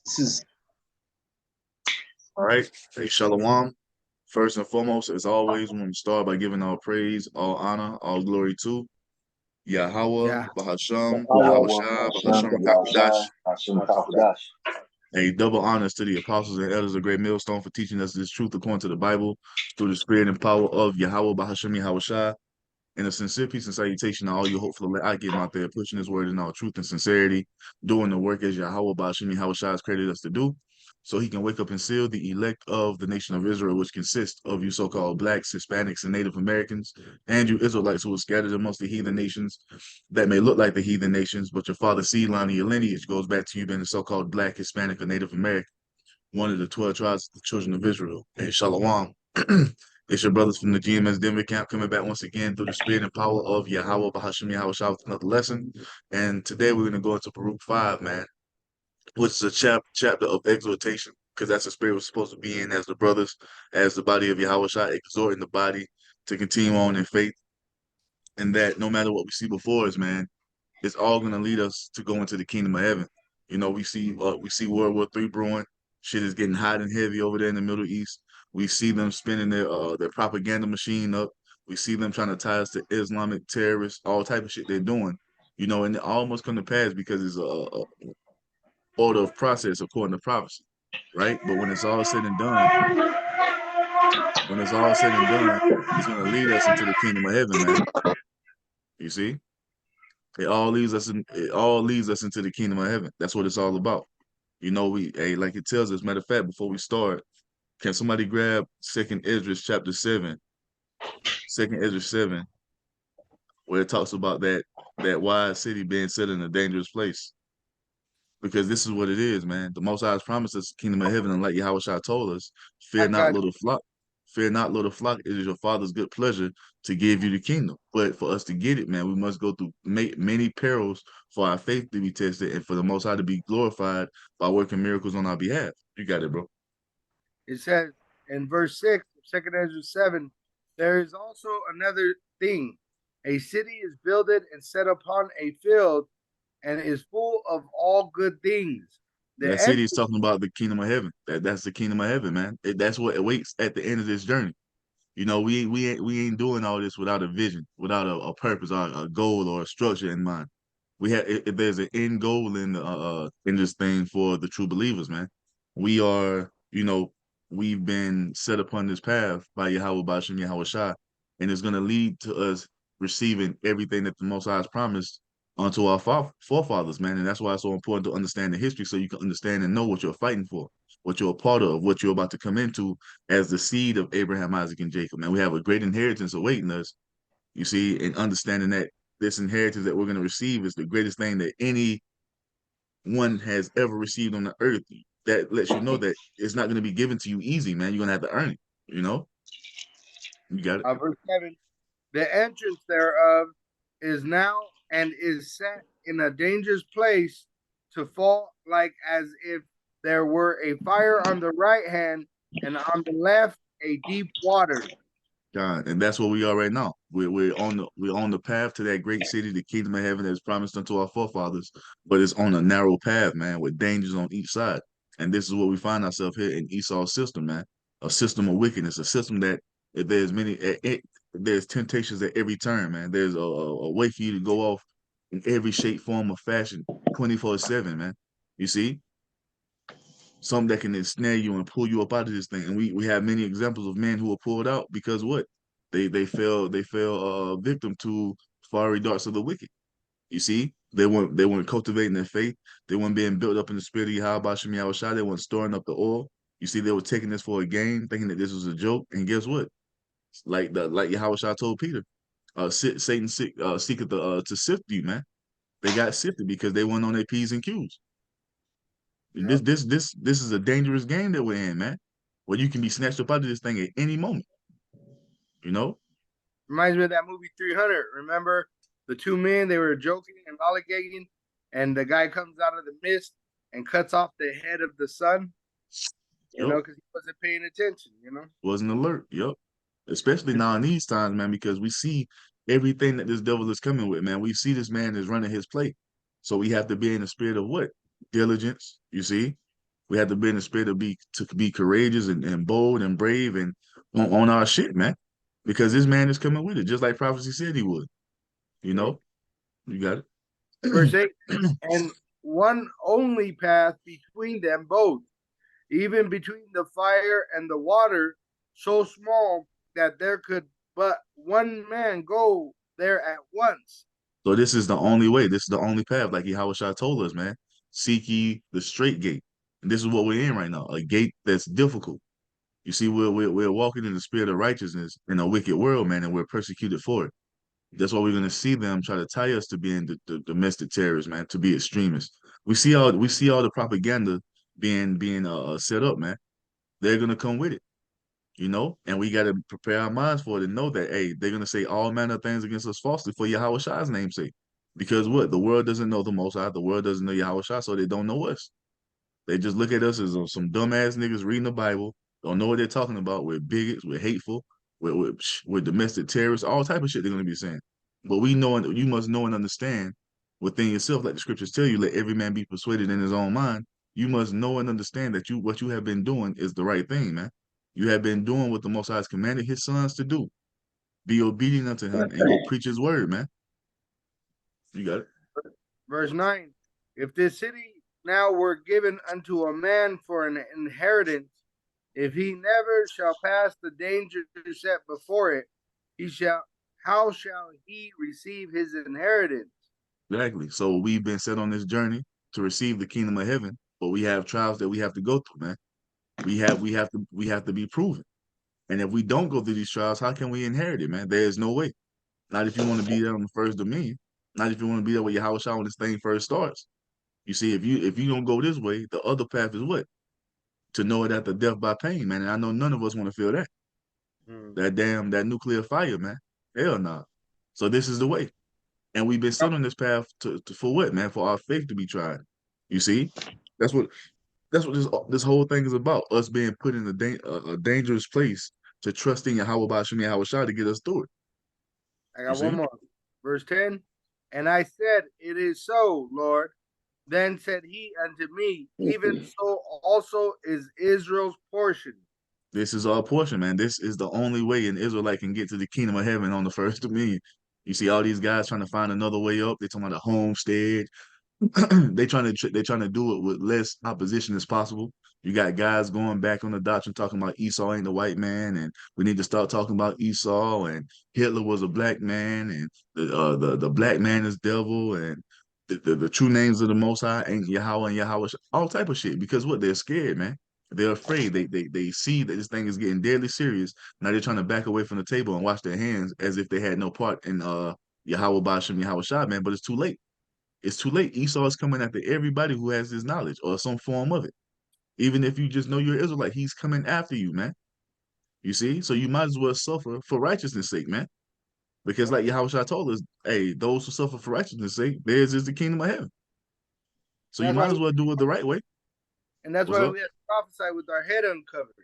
This is All right. Hey, Shalom. First and foremost, as always, we want to start by giving all praise, all honor, all glory to Yahweh, Yeah. Bahasham, Yahweh Yahweh, Shai, Hashem, Bahasham, Yahushai, Rakakwadash. Hashem Kakwadash. A double honors to the apostles and elders of Great Millstone for teaching us this truth according to the Bible through the spirit and power of Yahweh, Bahasham, Yahweh Shai. And a sincere peace and salutation to all you hopeful I get out there pushing this word in all truth and sincerity, doing the work as Yahweh Bashimi Hawashai has created us to do, so he can wake up and seal the elect of the nation of Israel, which consists of you so-called blacks, Hispanics, and Native Americans, and you Israelites who are scattered amongst the heathen nations that may look like the heathen nations, but your father's seed line of your lineage goes back to you being a so-called black, Hispanic, or Native American, one of the 12 tribes of the children of Israel. And Shalom. It's your brothers from the GMS Denver camp coming back once again through the spirit and power of Yahweh Bahashim Yahweh Shah with another lesson. And today we're going to go into Baruch 5, man, which is a chapter of exhortation, because that's the spirit we're supposed to be in as the brothers, as the body of Yahweh Shah, exhorting the body to continue on in faith. And that no matter what we see before us, man, it's all going to lead us to go into the kingdom of heaven. You know, we see World War III brewing. Shit is getting hot and heavy over there in the Middle East. We see them spinning their propaganda machine up. We see them trying to tie us to Islamic terrorists, all type of shit they're doing. You know, and it almost come to pass because it's a order of process according to prophecy, right? But when it's all said and done, it's going to lead us into the kingdom of heaven, man. You see? It all leads us into the kingdom of heaven. That's what it's all about. You know, like it tells us, matter of fact, before we start, can somebody grab Second Esdras chapter 7, Second Esdras 7, where it talks about that wide city being set in a dangerous place. Because this is what it is, man. The Most High has promised us the kingdom of heaven, and like Yahweh Shah told us, fear I not, got little flock. Fear not, little flock. It is your Father's good pleasure to give you the kingdom. But for us to get it, man, we must go through many perils for our faith to be tested, and for the Most High to be glorified by working miracles on our behalf. You got it, bro. it says in verse 6 of 2nd Ezra 7, there is also another thing. A city is builded and set upon a field and is full of all good things. The That end city is talking about the kingdom of heaven. That's the kingdom of heaven, man. That's what awaits at the end of this journey. You know, we ain't doing all this without a vision, without a purpose, or a goal, or a structure in mind. We have if there's an end goal in this thing for the true believers, man. We are, we've been set upon this path by Yahweh Bashim Yahweh Shai, and it's gonna lead to us receiving everything that the Most High has promised unto our forefathers, man. And that's why it's so important to understand the history, so you can understand and know what you're fighting for, what you're a part of, what you're about to come into as the seed of Abraham, Isaac, and Jacob. Man, we have a great inheritance awaiting us, you see, and understanding that this inheritance that we're going to receive is the greatest thing that anyone has ever received on the earth. That lets you know that it's not going to be given to you easy, man. You're going to have to earn it, you know? You got it? verse 7, the entrance thereof is now and is set in a dangerous place to fall, like as if there were a fire on the right hand and on the left a deep water. God, and that's where we are right now. We're on the path to that great city, the kingdom of heaven that is promised unto our forefathers, but it's on a narrow path, man, with dangers on each side. And this is what we find ourselves here in Esau's system, man. A system of wickedness, a system that if there's temptations at every turn, man. There's a way for you to go off in every shape, form, or fashion, 24/7, man. You see, something that can ensnare you and pull you up out of this thing. And we have many examples of men who were pulled out because what? They fell victim to fiery darts of the wicked. You see, they weren't cultivating their faith. They weren't being built up in the spirit of Yahweh Shem Yahweh Shai. They weren't storing up the oil. You see, they were taking this for a game, thinking that this was a joke. And guess what? Like Yahweh Shai told Peter, Satan seeketh to sift you, man. They got sifted because they went on their P's and Q's. This Yep. this this this is a dangerous game that we're in, man. Where you can be snatched up out of this thing at any moment. You know? Reminds me of that movie 300. Remember the two men? They were joking and lollygagging, and the guy comes out of the mist and cuts off the head of the sun, Yep. because he wasn't paying attention. Wasn't alert. Yep. Especially now in these times, man, because we see everything that this devil is coming with, man. We see this man is running his play. So we have to be in the spirit of what? Diligence, you see? We have to be in the spirit to be courageous and bold and brave and on our shit, man. Because this man is coming with it, just like prophecy said he would. You Yep. know, you got Verse it. 8, and one only path between them both, even between the fire and the water, so small that there could but one man go there at once. So this is the only way. This is the only path, like Yahushua told us, man. Seek ye the straight gate. And this is what we're in right now, a gate that's difficult. You see, we're walking in the spirit of righteousness in a wicked world, man, and we're persecuted for it. That's why we're gonna see them try to tie us to being the domestic terrorists, man, to be extremists. We see all the propaganda being set up, man. They're gonna come with it, and we gotta prepare our minds for it and know that they're gonna say all manner of things against us falsely for Yahweh Shai's name's sake. Because what? The world doesn't know the Most High, the world doesn't know Yahweh Shai, so they don't know us. They just look at us as some dumbass niggas reading the Bible, don't know what they're talking about. We're bigots, we're hateful, we're domestic terrorists, all type of shit they're gonna be saying. But we know, and you must know and understand within yourself, like the scriptures tell you, let every man be persuaded in his own mind. You must know and understand that what you have been doing is the right thing, man. You have been doing what the Most High has commanded His sons to do. Be obedient unto Him and go preach His word, man. You got it. Verse 9, if this city now were given unto a man for an inheritance, if he never shall pass the danger set before it, he shall how shall he receive his inheritance? Exactly. So we've been set on this journey to receive the kingdom of heaven, but we have trials that we have to go through, man. We have to be proven. And if we don't go through these trials, how can we inherit it, man? There is no way. Not if you want to be there on the first dominion. Not if you want to be there with Yahweh Shah when this thing first starts. You see, if you don't go this way, the other path is what? To know it at the death by pain, man. And I know none of us want to feel that. Hmm. That nuclear fire, man. Hell no. Nah. So this is the way. And we've been set on this path for what, man? For our faith to be tried. You see? That's what that's what this whole thing is about. Us being put in a dangerous place to trust in Yahweh Bashim Yahweh Shah to get us through it. I You got one see? more. Verse 10, and I said, it is so, Lord. Then said he unto me, even so also is Israel's portion. This is our portion, man. This is the only way an Israelite can get to the kingdom of heaven on the first dominion. You see all these guys trying to find another way up. They talking about a homestead. They trying to do it with less opposition as possible. You got guys going back on the doctrine talking about Esau ain't the white man, and we need to start talking about Esau and Hitler was a black man, and the black man is devil, and the true names of the Most High ain't Yahweh and Yahweh, all type of shit. Because what? They're scared, man. They're afraid. They see that this thing is getting deadly serious. Now they're trying to back away from the table and wash their hands as if they had no part in Yahweh Bashem Yahweh Shah, man. But it's too late. It's too late. Esau is coming after everybody who has this knowledge or some form of it. Even if you just know you're Israelite, he's coming after you, man. You see? So you might as well suffer for righteousness' sake, man. Because Yep. like Yahushua told us, hey, those who suffer for righteousness' sake, theirs is the kingdom of heaven. So And you that's why might as well do it the right way. and that's What's why up? we have to prophesy with our head uncovered.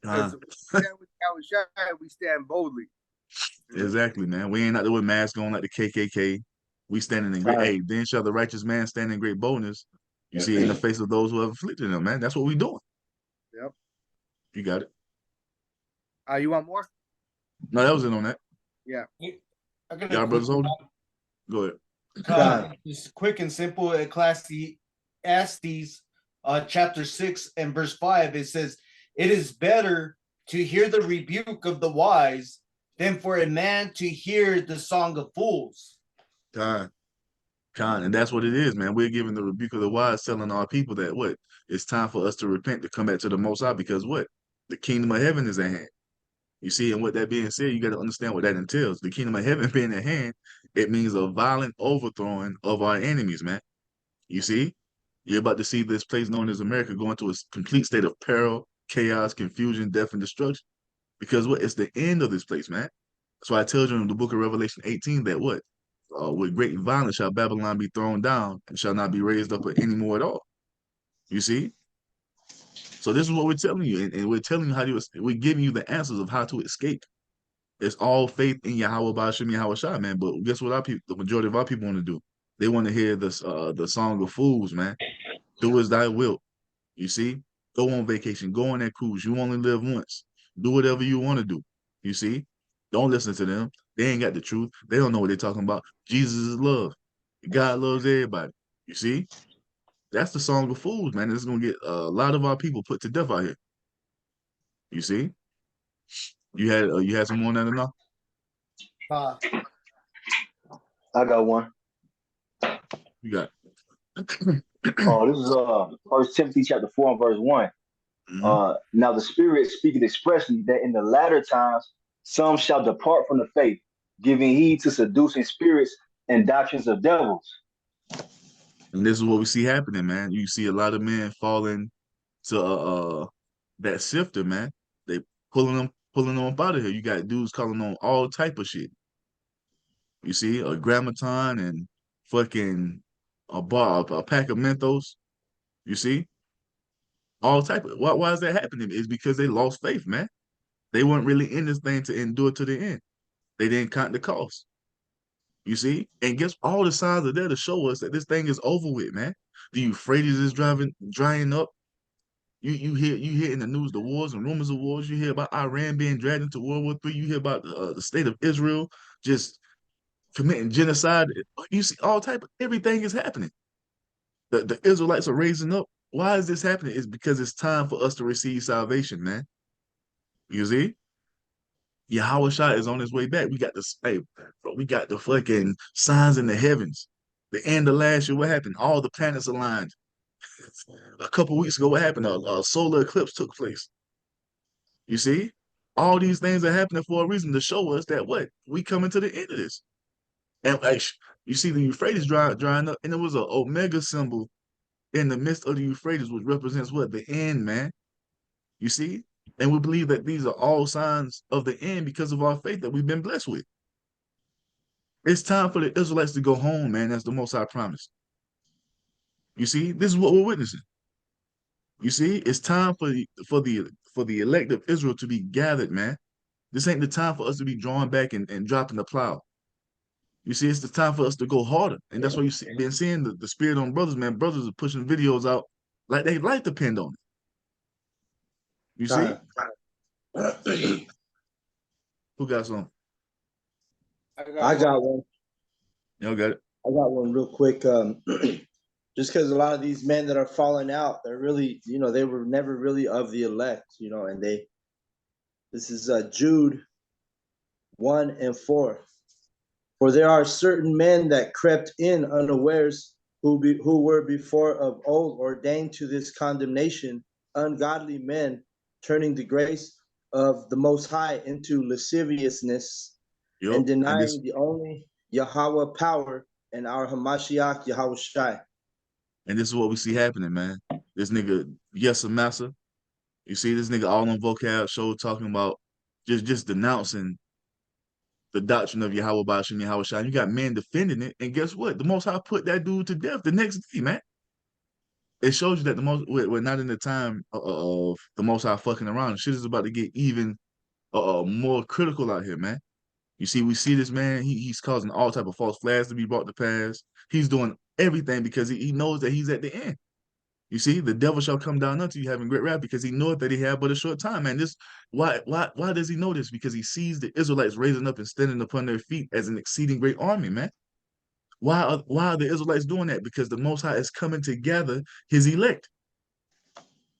Uh, Because we stand with Yahweh, we stand boldly. exactly, man. We ain't out there with masks on like the KKK. We standing in great, hey, then shall the righteous man stand in great boldness. You see, in the face of those who have afflicted him, man. That's what we doing. Yep. You got it. You want more? No, that was it on that. Yeah. I got a Y'all quick brothers holding? Go ahead. just quick and simple. Ecclesiastes, chapter 6 and verse 5. It says, "It is better to hear the rebuke of the wise than for a man to hear the song of fools." Time. And that's what it is, man. We're giving the rebuke of the wise, telling our people that what? It's time for us to repent, to come back to the Most High, because what? The kingdom of heaven is at hand. You see, and with that being said, you got to understand what that entails. The kingdom of heaven being at hand, it means a violent overthrowing of our enemies, man. You see, you're about to see this place known as America go into a complete state of peril, chaos, confusion, death, and destruction. Because what? It's the end of this place, man. That's why I tell you in the book of Revelation 18 that what? With great violence shall Babylon be thrown down and shall not be raised up anymore at all. You see? So this is what we're telling you, and we're telling you we're giving you the answers of how to escape. It's all faith in Yahweh Bashim Yahweh Shai, man. But guess what the majority of our people want to do? They want to hear the song of fools, man. Do as thy will. You see, go on vacation, go on that cruise. You only live once. Do whatever you want to do. You see, don't listen to them. They ain't got the truth. They don't know what they're talking about. Jesus is love. God loves everybody. You see, that's the song of fools, man. It's gonna get a lot of our people put to death out here. You see, you had some more than enough. Uh, I got one. You got. Oh, this is First Timothy chapter 4 and verse 1. Mhm. Now the Spirit speaketh expressly that in the latter times some shall depart from the faith, giving heed to seducing spirits and doctrines of devils. And this is what we see happening, man. You see a lot of men falling to that sifter, man. They pulling them up out of here. You got dudes calling on all type of shit. You see, a grammaton and fucking a pack of Mentos. You see, all type of why is that happening? It's because they lost faith, man. They weren't really in this thing to endure to the end. They didn't count the cost. You see, and guess all the signs are there to show us that this thing is over with, man. The Euphrates is drying up. You hear in the news the wars and rumors of wars. You hear about Iran being dragged into World War III. You hear about the state of Israel just committing genocide. You see all type of everything is happening. The Israelites are raising up. Why is this happening? It's because it's time for us to receive salvation, man. You see? Yahweh Shah is on his way back. We got the bro, we got the fucking signs in the heavens. The end of last year, what happened? All the planets aligned. A couple weeks ago, what happened? A solar eclipse took place. You see? All these things are happening for a reason to show us that what? We coming to the end of this. And like you see the Euphrates drying up, and there was an omega symbol in the midst of the Euphrates, which represents what? The end, man. You see? And we believe that these are all signs of the end because of our faith that we've been blessed with. It's time for the Israelites to go home, man. That's the Most High promise. You see? This is what we're witnessing. You see? It's time for the elect of Israel to be gathered, man. This ain't the time for us to be drawn back and dropping the plow. You see, it's the time for us to go harder. And that's why been seeing the spirit on brothers, man. Brothers are pushing videos out like they life depend on it. You see? Who got some? I got one. Y'all got it. I got one real quick. Just because a lot of these men that are falling out, they're really, they were never really of the elect, and this is Jude 1 and 4. For there are certain men that crept in unawares, who were before of old ordained to this condemnation, ungodly men, turning the grace of the Most High into lasciviousness, Yup. and denying the only Yahweh power and our Hamashiach Yahweh Shai. And this is what we see happening, man. This nigga, yes, a massa. You see this nigga all on vocab show talking about just denouncing the doctrine of Yahweh Bashim Yahweh Shai. You got men defending it, and guess what? The Most High put that dude to death the next day, man. It shows you that we're not in the time of the Most High fucking around. Shit is about to get even more critical out here, man. You see, we see this man. He's causing all type of false flags to be brought to pass. He's doing everything because he knows that he's at the end. You see, the devil shall come down unto you having great wrath because he knoweth that he had but a short time. Man, this why does he know this? Because he sees the Israelites raising up and standing upon their feet as an exceeding great army, man. Why are the Israelites doing that? Because the Most High is coming to gather his elect.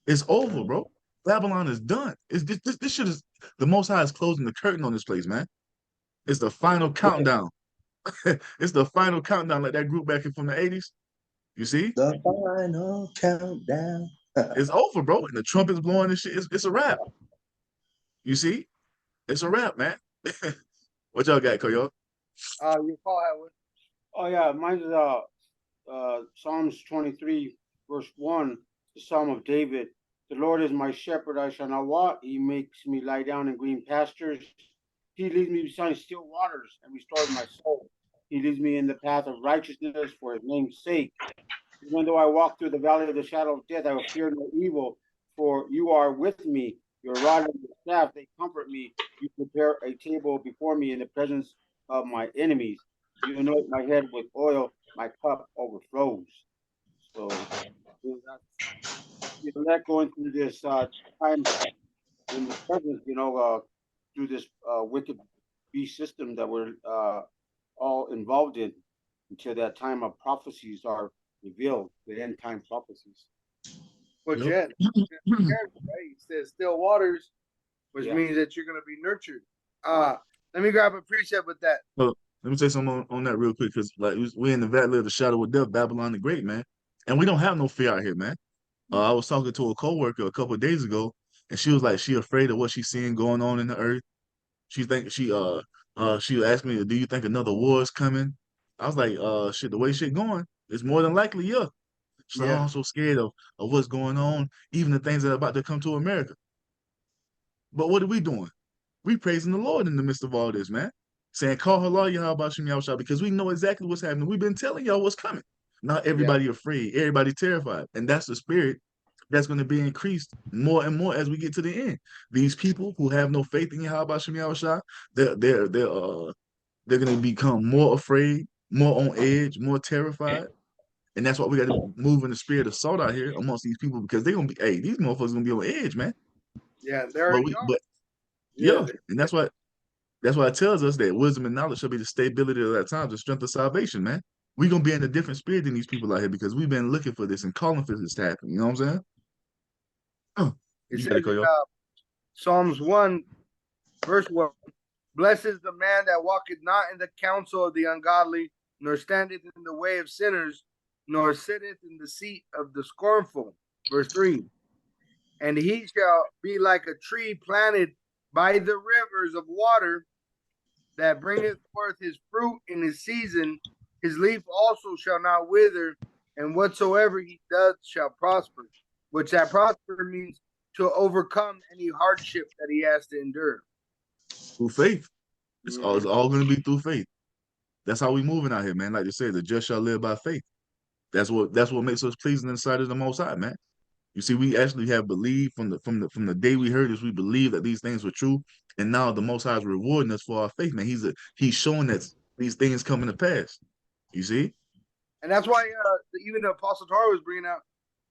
It's over, bro. Babylon is done. It's this shit is the Most High is closing the curtain on this place, man. It's the final countdown. It's the final countdown, like that group back from the 80s. You see? The final countdown. It's over, bro. And the trumpet's blowing and shit. It's a wrap. You see? It's a wrap, man. What y'all got, Koyo? you call that Oh yeah, mine's Psalms 23, verse 1, the Psalm of David. The Lord is my shepherd, I shall not want. He makes me lie down in green pastures. He leads me beside still waters and restores my soul. He leads me in the path of righteousness for his name's sake. Even though I walk through the valley of the shadow of death, I will fear no evil, for you are with me. Your rod and your staff, they comfort me. You prepare a table before me in the presence of my enemies. You anoint my head with oil, my cup overflows. So The elect going through this time in the present, through this wicked beast system that we're all involved in until that time of prophecies are revealed, the end time prophecies. But Yep. yet, right? He says still waters, which Yeah. means that you're going to be nurtured. Let me grab a precept with that. Look, let me say something on that real quick, because like we in the valley of the shadow of death, Babylon the Great, man, and we don't have no fear out here, man. I was talking to a coworker a couple of days ago, and she was like, she afraid of what she's seeing going on in the earth. She asked me, do you think another war is coming? I was like, shit, the way shit going, it's more than likely, yeah. She's like, oh, I'm so scared of what's going on, even the things that are about to come to America. But what are we doing? We praising the Lord in the midst of all this, man. Saying, call her law, Yahweh Shem Yahushua, because we know exactly what's happening. We've been telling y'all what's coming. Not everybody afraid, everybody terrified. And that's the spirit that's going to be increased more and more as we get to the end. These people who have no faith in Yahweh Shem Yahushua, they're going to become more afraid, more on edge, more terrified. And that's why we got to move in the spirit of salt out here amongst these people, because they're going to be, hey, these motherfuckers going to be on edge, man. Yeah, they already are. Yeah, and that's why it tells us that wisdom and knowledge shall be the stability of that time, the strength of salvation, man. We're gonna be in a different spirit than these people out here, because we've been looking for this and calling for this to happen. You know what I'm saying? It You says got it, in Koyo. Psalms 1, verse 1, blessed is the man that walketh not in the counsel of the ungodly, nor standeth in the way of sinners, nor sitteth in the seat of the scornful. Verse 3, and he shall be like a tree planted by the rivers of water, that bringeth forth his fruit in his season. His leaf also shall not wither, and whatsoever he does shall prosper. Which that prosper means to overcome any hardship that he has to endure. Through faith. It's all gonna be through faith. That's how we moving out here, man. Like they say, the just shall live by faith. That's what makes us pleasing in the sight of the Most High, man. You see, we actually have believed from the day we heard this, we believe that these things were true, and now the Most High is rewarding us for our faith, man. He's showing that these things coming to pass. You see, and that's why even the Apostle Torah was bringing out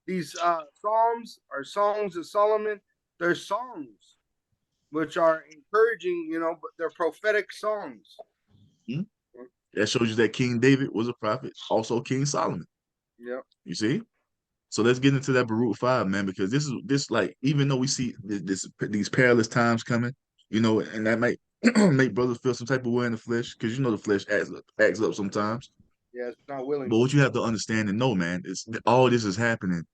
these psalms or songs of Solomon. They're songs which are encouraging, but they're prophetic songs. That shows you that King David was a prophet, also King Solomon. Yeah. You see. So let's get into that Baruch 5, man, because this like, even though we see these perilous times coming, and that might make brothers feel some type of way in the flesh, because the flesh acts up sometimes. Yeah, it's not willing. But what you have to understand and know, man, is all this is happening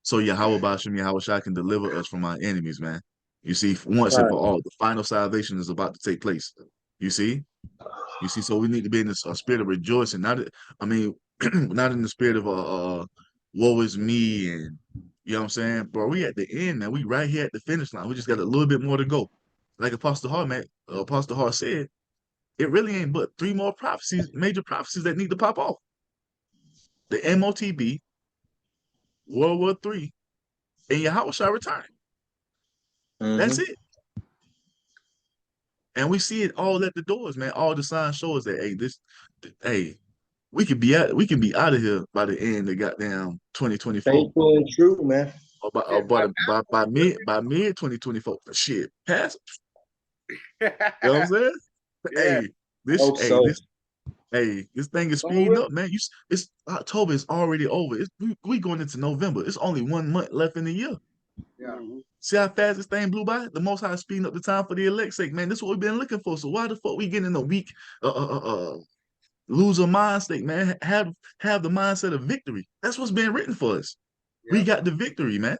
so Yahweh Bashem Yahweh Shai can deliver us from our enemies, man. You see, once and for all, the final salvation is about to take place. You see, so we need to be in a spirit of rejoicing, not in the spirit of woe is me, and you know what I'm saying, bro. We at the end, man. We right here at the finish line. We just got a little bit more to go. Like Apostle Hart said, it really ain't but 3 more prophecies, major prophecies that need to pop off. The MOTB, World War III, and Yahweh shall return. That's it. And we see it all at the doors, man. All the signs show us that we can be out of here by the end of goddamn 2024. Faithful and true, man. Or by mid 2024. Shit, pass. You know what I'm saying? Yeah. This thing is speeding up, man. It's October is already over. We going into November. It's only 1 month left in the year. Yeah. See how fast this thing blew by? The Most High is speeding up the time for the elect's sake, man. This is what we've been looking for. So why the fuck we getting in a weak loser mind state, man? Have the mindset of victory. That's what's been written for us. Yeah. We got the victory, man.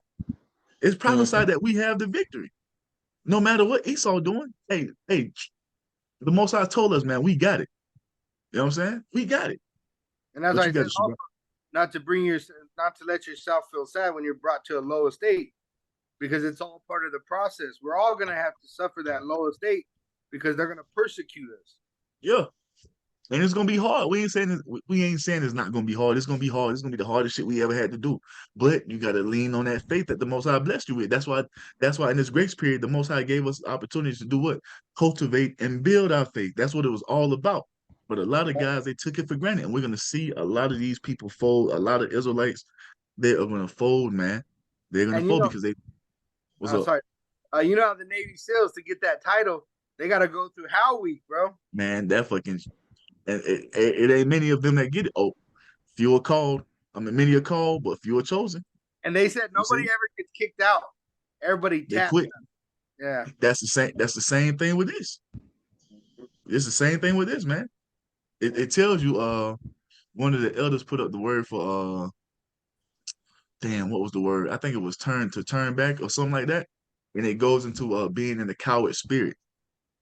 It's prophesied that we have the victory. No matter what Esau doing, hey, the Most High told us, man, we got it. You know what I'm saying? We got it. And as I said, not to let yourself feel sad when you're brought to a low estate, because it's all part of the process. We're all going to have to suffer that low estate because they're going to persecute us. Yeah. And it's gonna be hard. We ain't saying it's not gonna be hard. It's gonna be hard. It's gonna be the hardest shit we ever had to do. But you gotta lean on that faith that the Most High blessed you with. That's why in this grace period, the Most High gave us opportunities to do what? Cultivate and build our faith. That's what it was all about. But a lot of guys, they took it for granted. And we're gonna see a lot of these people fold, a lot of Israelites. they are gonna fold, man. They're gonna And fold because they. What's up, sorry, you know how the Navy SEALs, to get that title, they got to go through Hell Week, bro. man? That fucking. And it ain't many of them that get it. Oh, few are called. I mean, many are called, but few are chosen. And they said You nobody see, ever gets kicked out. Everybody they taps quit. them. Yeah. That's the same. That's the same thing with this. It's the same thing with this, man. It tells you. One of the elders put up the word for damn, what was the word? I think it was turn back or something like that. And it goes into being in the coward spirit,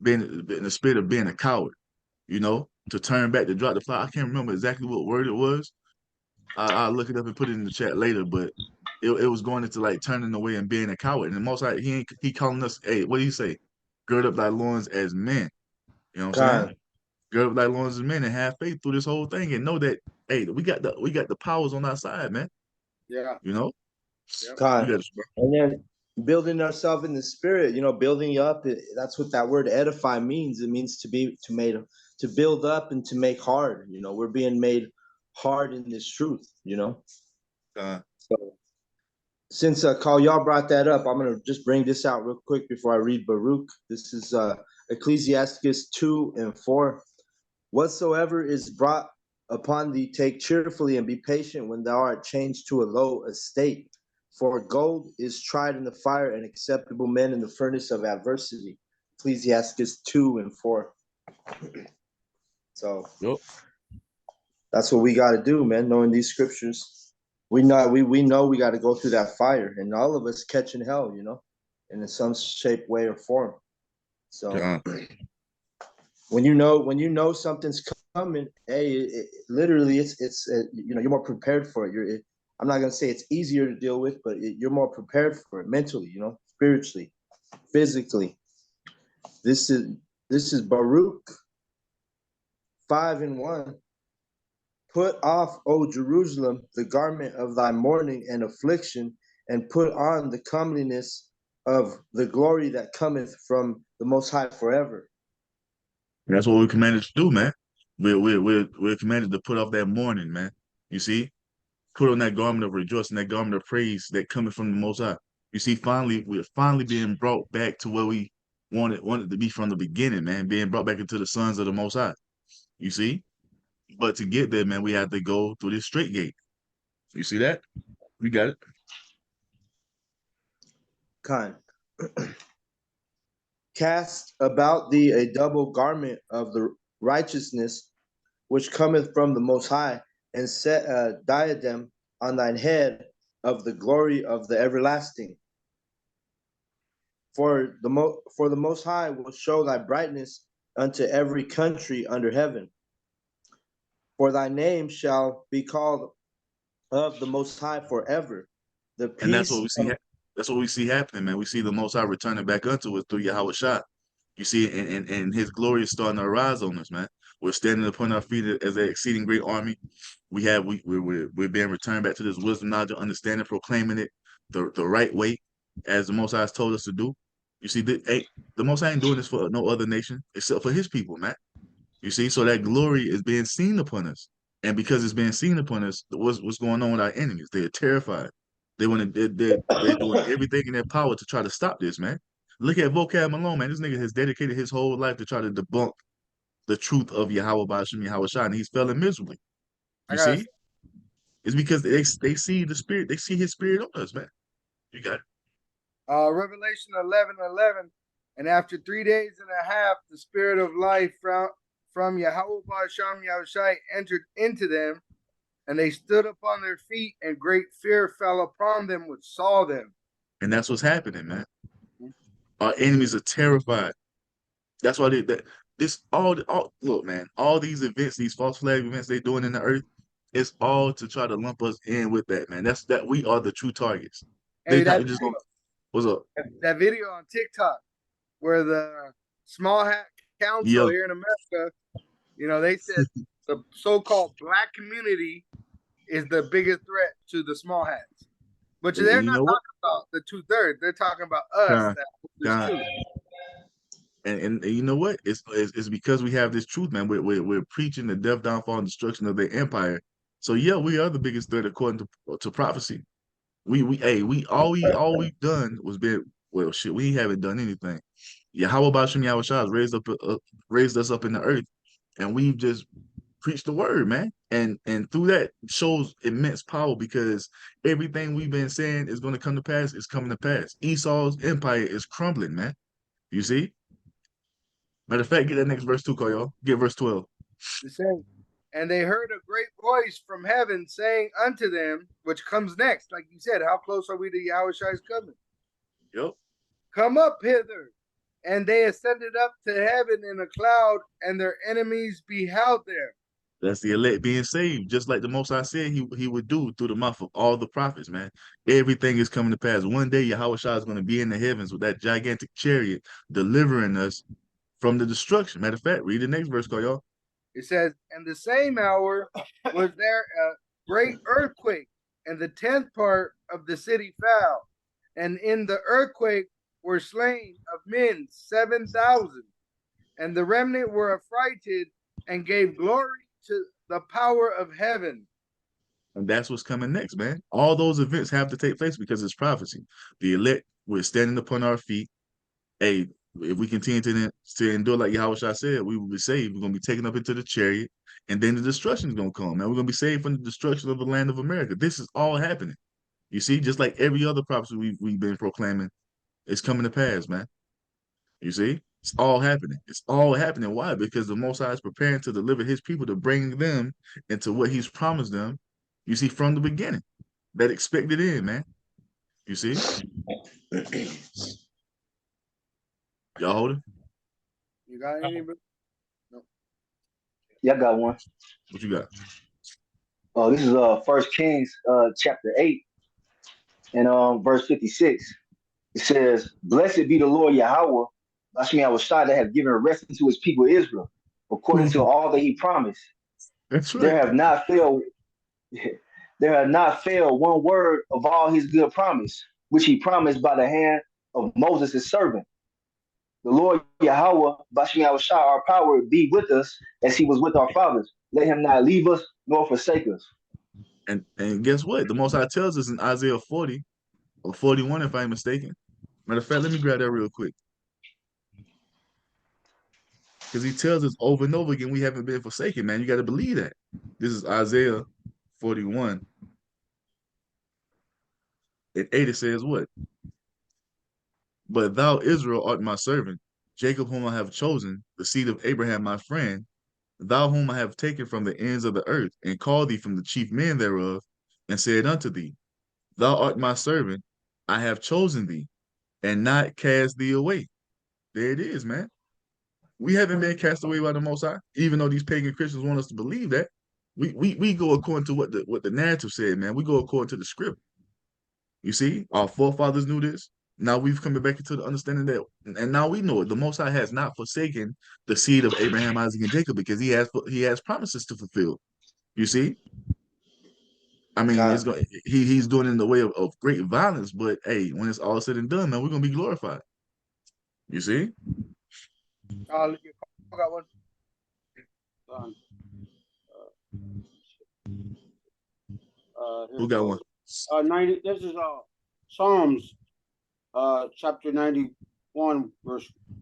being in the spirit of being a coward, you know, to turn back, to drop the fly. I can't remember exactly what word it was. I'll look it up and put it in the chat later, but it was going into like turning away and being a coward. And the most like he calling us, hey, what do you say? Gird up thy loins as men. You know what I'm saying? Con. Gird up thy loins as men and have faith through this whole thing and know that, hey, we got the powers on our side, man. Yeah. You know? Yep. You Con. got to And then building ourselves in the spirit, building up. That's what that word edify means. It means to build up and to make hard. We're being made hard in this truth. So since Carl, y'all brought that up, I'm gonna just bring this out real quick before I read Baruch. This is Ecclesiasticus 2:4. Whatsoever is brought upon thee, take cheerfully and be patient when thou art changed to a low estate. For gold is tried in the fire, and acceptable men in the furnace of adversity. Ecclesiasticus 2:4. So Yep. that's what we got to do, man. Knowing these scriptures, we know we got to go through that fire, and all of us catching hell, in some shape, way, or form. So when you know something's coming, hey, literally, it's you're more prepared for it. I'm not gonna say it's easier to deal with, but you're more prepared for it mentally, spiritually, physically. This is Baruch 5:1. Put off, O Jerusalem, the garment of thy mourning and affliction, and put on the comeliness of the glory that cometh from the Most High forever. And that's what we're commanded to do, man. We're commanded to put off that mourning, man. You see, put on that garment of rejoicing, that garment of praise that coming from the Most High. You see, we're finally being brought back to where we wanted to be from the beginning, man. Being brought back into the sons of the Most High. You see, but to get there, man, we have to go through this straight gate. You see that? We got it. Kind. Cast about thee a double garment of the righteousness which cometh from the Most High, and set a diadem on thine head of the glory of the everlasting. For the Most High will show thy brightness unto every country under heaven. For thy name shall be called of the Most High forever. The And that's peace what we see. That's what we see happening, man. We see the Most High returning back unto us through Yahweh Shah. You see, and His glory is starting to arise on us, man. We're standing upon our feet as an exceeding great army. We're being returned back to this wisdom, knowledge, and understanding, proclaiming it the right way, as the Most High has told us to do. You see, the Most High ain't doing this for no other nation except for His people, man. You see, so that glory is being seen upon us, and because it's being seen upon us, what's going on with our enemies? They're terrified. They want to. They're doing everything in their power to try to stop this, man. Look at Vocab Malone, man. This nigga has dedicated his whole life to try to debunk the truth of Yahweh Bashim Yahweh Shah, and he's failing miserably. You see, it's because they see the spirit, they see His spirit on us, man. You got it. Revelation 11:11, and after 3 days and a half, the spirit of life from Yahweh Basham Yahushai entered into them, and they stood upon their feet, and great fear fell upon them which saw them. And that's what's happening, man. Our enemies are terrified. That's why look, man, all these events, these false flag events they're doing in the earth, it's all to try to lump us in with that, man. That we are the true targets. Hey, They just gonna, what's up? that video on TikTok where the small hat council here in America, they said the so-called black community is the biggest threat to the small hats. But they're not talking about the 2/3. They're talking about us. And you know what? It's because we have this truth, man. We're preaching the death, downfall, and destruction of their empire. So yeah, we are the biggest threat according to prophecy. All we've done was been, well, shit, we haven't done anything. Yahweh Bashem Yahweh Shah has raised us up in the earth, and we've just preached the word, man. And through that shows immense power, because everything we've been saying is going to come to pass is coming to pass. Esau's empire is crumbling, man. You see? Matter of fact, get that next verse too, call y'all. Get verse 12. It says, and they heard a great voice from heaven saying unto them, which comes next, like you said, how close are we to Yahweh's coming? Yep. Come up hither. And they ascended up to heaven in a cloud, and their enemies beheld them. That's the elect being saved, just like the Most High said he would do through the mouth of all the prophets, man. Everything is coming to pass. One day, Yahweh Shah is going to be in the heavens with that gigantic chariot, delivering us from the destruction. Matter of fact, read the next verse, call y'all. It says, and the same hour was there a great earthquake, and the 10th part of the city fell. And in the earthquake were slain of men 7,000. And the remnant were affrighted and gave glory to the power of heaven. And that's what's coming next, man. All those events have to take place because it's prophecy. The elect, we're standing upon our feet. Hey, if we continue to endure like Yahweh Shah said, we will be saved. We're going to be taken up into the chariot, and then the destruction is going to come, man. We're going to be saved from the destruction of the land of America. This is all happening. You see, just like every other prophecy we've been proclaiming, it's coming to pass, man. You see, it's all happening. It's all happening. Why? Because the Most High is preparing to deliver his people, to bring them into what he's promised them, you see, from the beginning. That expected end, man. You see? Y'all hold it? You got any? No. Yeah, I got one. What you got? This is First Kings chapter 8 and verse 56. It says, "Blessed be the Lord Yahweh, Hashem Yahweh Shai, that have given rest unto his people Israel, according to all that he promised. That's right. There have not failed one word of all his good promise, which he promised by the hand of Moses his servant. The Lord Yahweh, Hashem Yahweh Shai, our power, be with us as he was with our fathers. Let him not leave us nor forsake us." And guess what? The Most High tells us in Isaiah 40 or 41, if I'm mistaken. Matter of fact, let me grab that real quick. Because he tells us over and over again, we haven't been forsaken, man. You got to believe that. This is Isaiah 41. At 8, it says what? "But thou, Israel, art my servant, Jacob whom I have chosen, the seed of Abraham my friend, thou whom I have taken from the ends of the earth, and called thee from the chief men thereof, and said unto thee, Thou art my servant, I have chosen thee, and not cast thee away." There it is, man. We haven't been cast away by the Most High, even though these pagan Christians want us to believe that. We go according to what the narrative said, man. We go according to the script. You see, our forefathers knew this. Now we've come back into the understanding that, and now we know it. The Most High has not forsaken the seed of Abraham, Isaac, and Jacob, because he has promises to fulfill. You see, I mean, God. it's going. He's doing it in the way of great violence, but hey, when it's all said and done, man, we're gonna be glorified. You see? I got one. Who got one? 90. This is Psalms, chapter 91,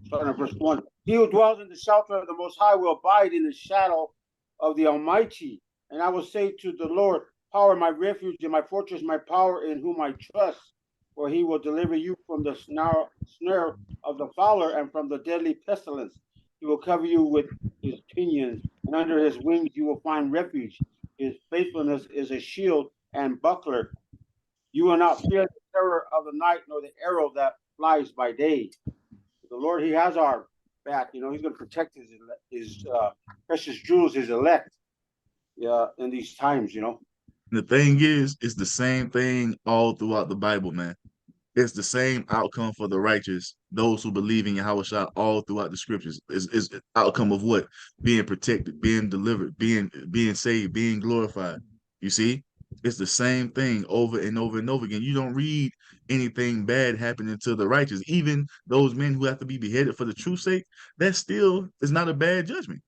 starting at verse 1. "He who dwells in the shelter of the Most High will abide in the shadow of the Almighty. And I will say to the Lord, Power, my refuge, and my fortress, my power, in whom I trust. For he will deliver you from the snare of the fowler and from the deadly pestilence. He will cover you with his pinions, and under his wings you will find refuge. His faithfulness is a shield and buckler. You will not fear the terror of the night, nor the arrow that flies by day." The Lord, he has our back. You know, he's going to protect his precious jewels, his elect, in these times, you know. The thing is, it's the same thing all throughout the Bible, man. It's the same outcome for the righteous, those who believe in Yahweh Shah, all throughout the scriptures. Is the outcome of what? Being protected, being delivered, being saved, being glorified. You see? It's the same thing over and over and over again. You don't read anything bad happening to the righteous. Even those men who have to be beheaded for the truth's sake, that still is not a bad judgment.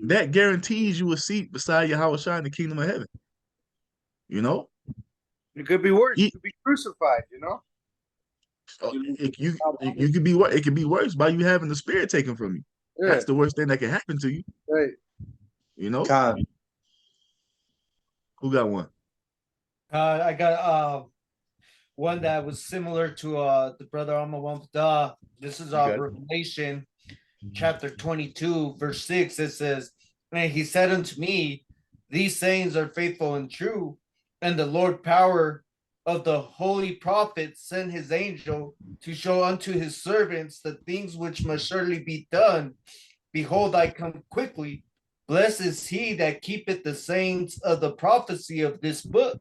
That guarantees you a seat beside Yahweh Shah in the kingdom of heaven. You know, It could be worse. He- You could be crucified, you know? you could be what it could be worse by you having the spirit taken from you. Yeah, That's the worst thing that can happen to you. right. You know, Con. who got one? I got one that was similar to the brother Alma. This is Okay. Revelation chapter 22, verse 6. It says, and he said unto me, these sayings are faithful and true, and the Lord power of the holy prophet sent his angel to show unto his servants the things which must surely be done. Behold, I come quickly. Blessed is he that keepeth the sayings of the prophecy of this book.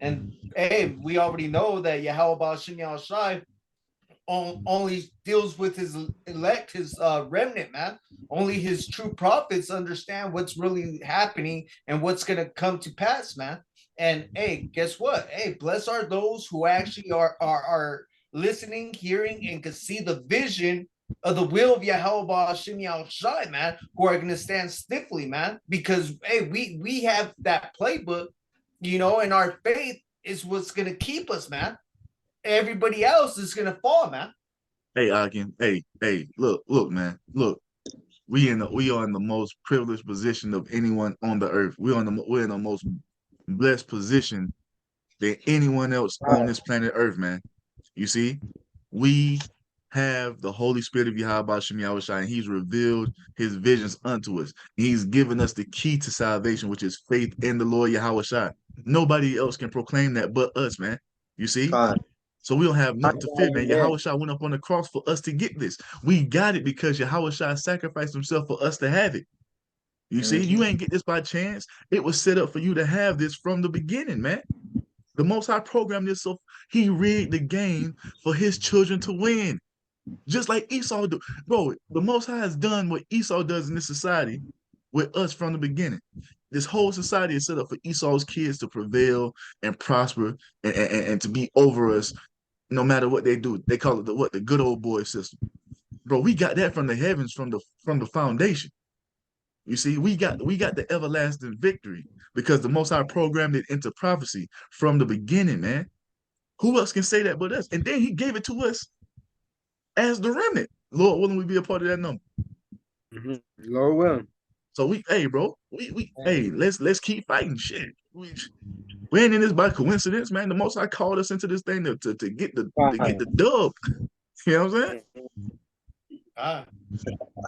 And hey, we already know that Yahweh Shem Yahushai only deals with his elect, his remnant, man. Only his true prophets understand what's really happening and what's going to come to pass, man. And hey, guess what? Hey, blessed are those who actually are listening, hearing, and can see the vision of the will of Yahweh Hashem Yahushai, man, who are going to stand stiffly, man, because hey, we have that playbook, you know, and our faith is what's going to keep us, man. Everybody else is going to fall, man. Hey, Akin. Hey, look, man. Look, we are in the most privileged position of anyone on the earth. We're in the most blessed position than anyone else on this planet Earth, man. You see, we have the Holy Spirit of Yahweh Shem Yahushai, and He's revealed His visions unto us. He's given us the key to salvation, which is faith in the Lord Yahushai. Nobody else can proclaim that but us, man. You see? Con. So we don't have nothing to fear, man. Amen. Yahushua went up on the cross for us to get this. We got it because Yahushua sacrificed himself for us to have it. You see, you ain't get this by chance. It was set up for you to have this from the beginning, man. The Most High programmed this so he rigged the game for his children to win. Just like Esau do. Bro, the Most High has done what Esau does in this society with us from the beginning. This whole society is set up for Esau's kids to prevail and prosper and to be over us no matter what they do. They call it the good old boy system. Bro, we got that from the heavens, from the foundation. You see, we got the everlasting victory because the Most High programmed it into prophecy from the beginning, man. Who else can say that but us? And then he gave it to us as the remnant. Lord willing, we be a part of that number. Mm-hmm. Lord willing. So hey, bro, hey, let's keep fighting. Shit, we ain't in this by coincidence, man. The Most High called us into this thing to get the dub. You know what I'm saying?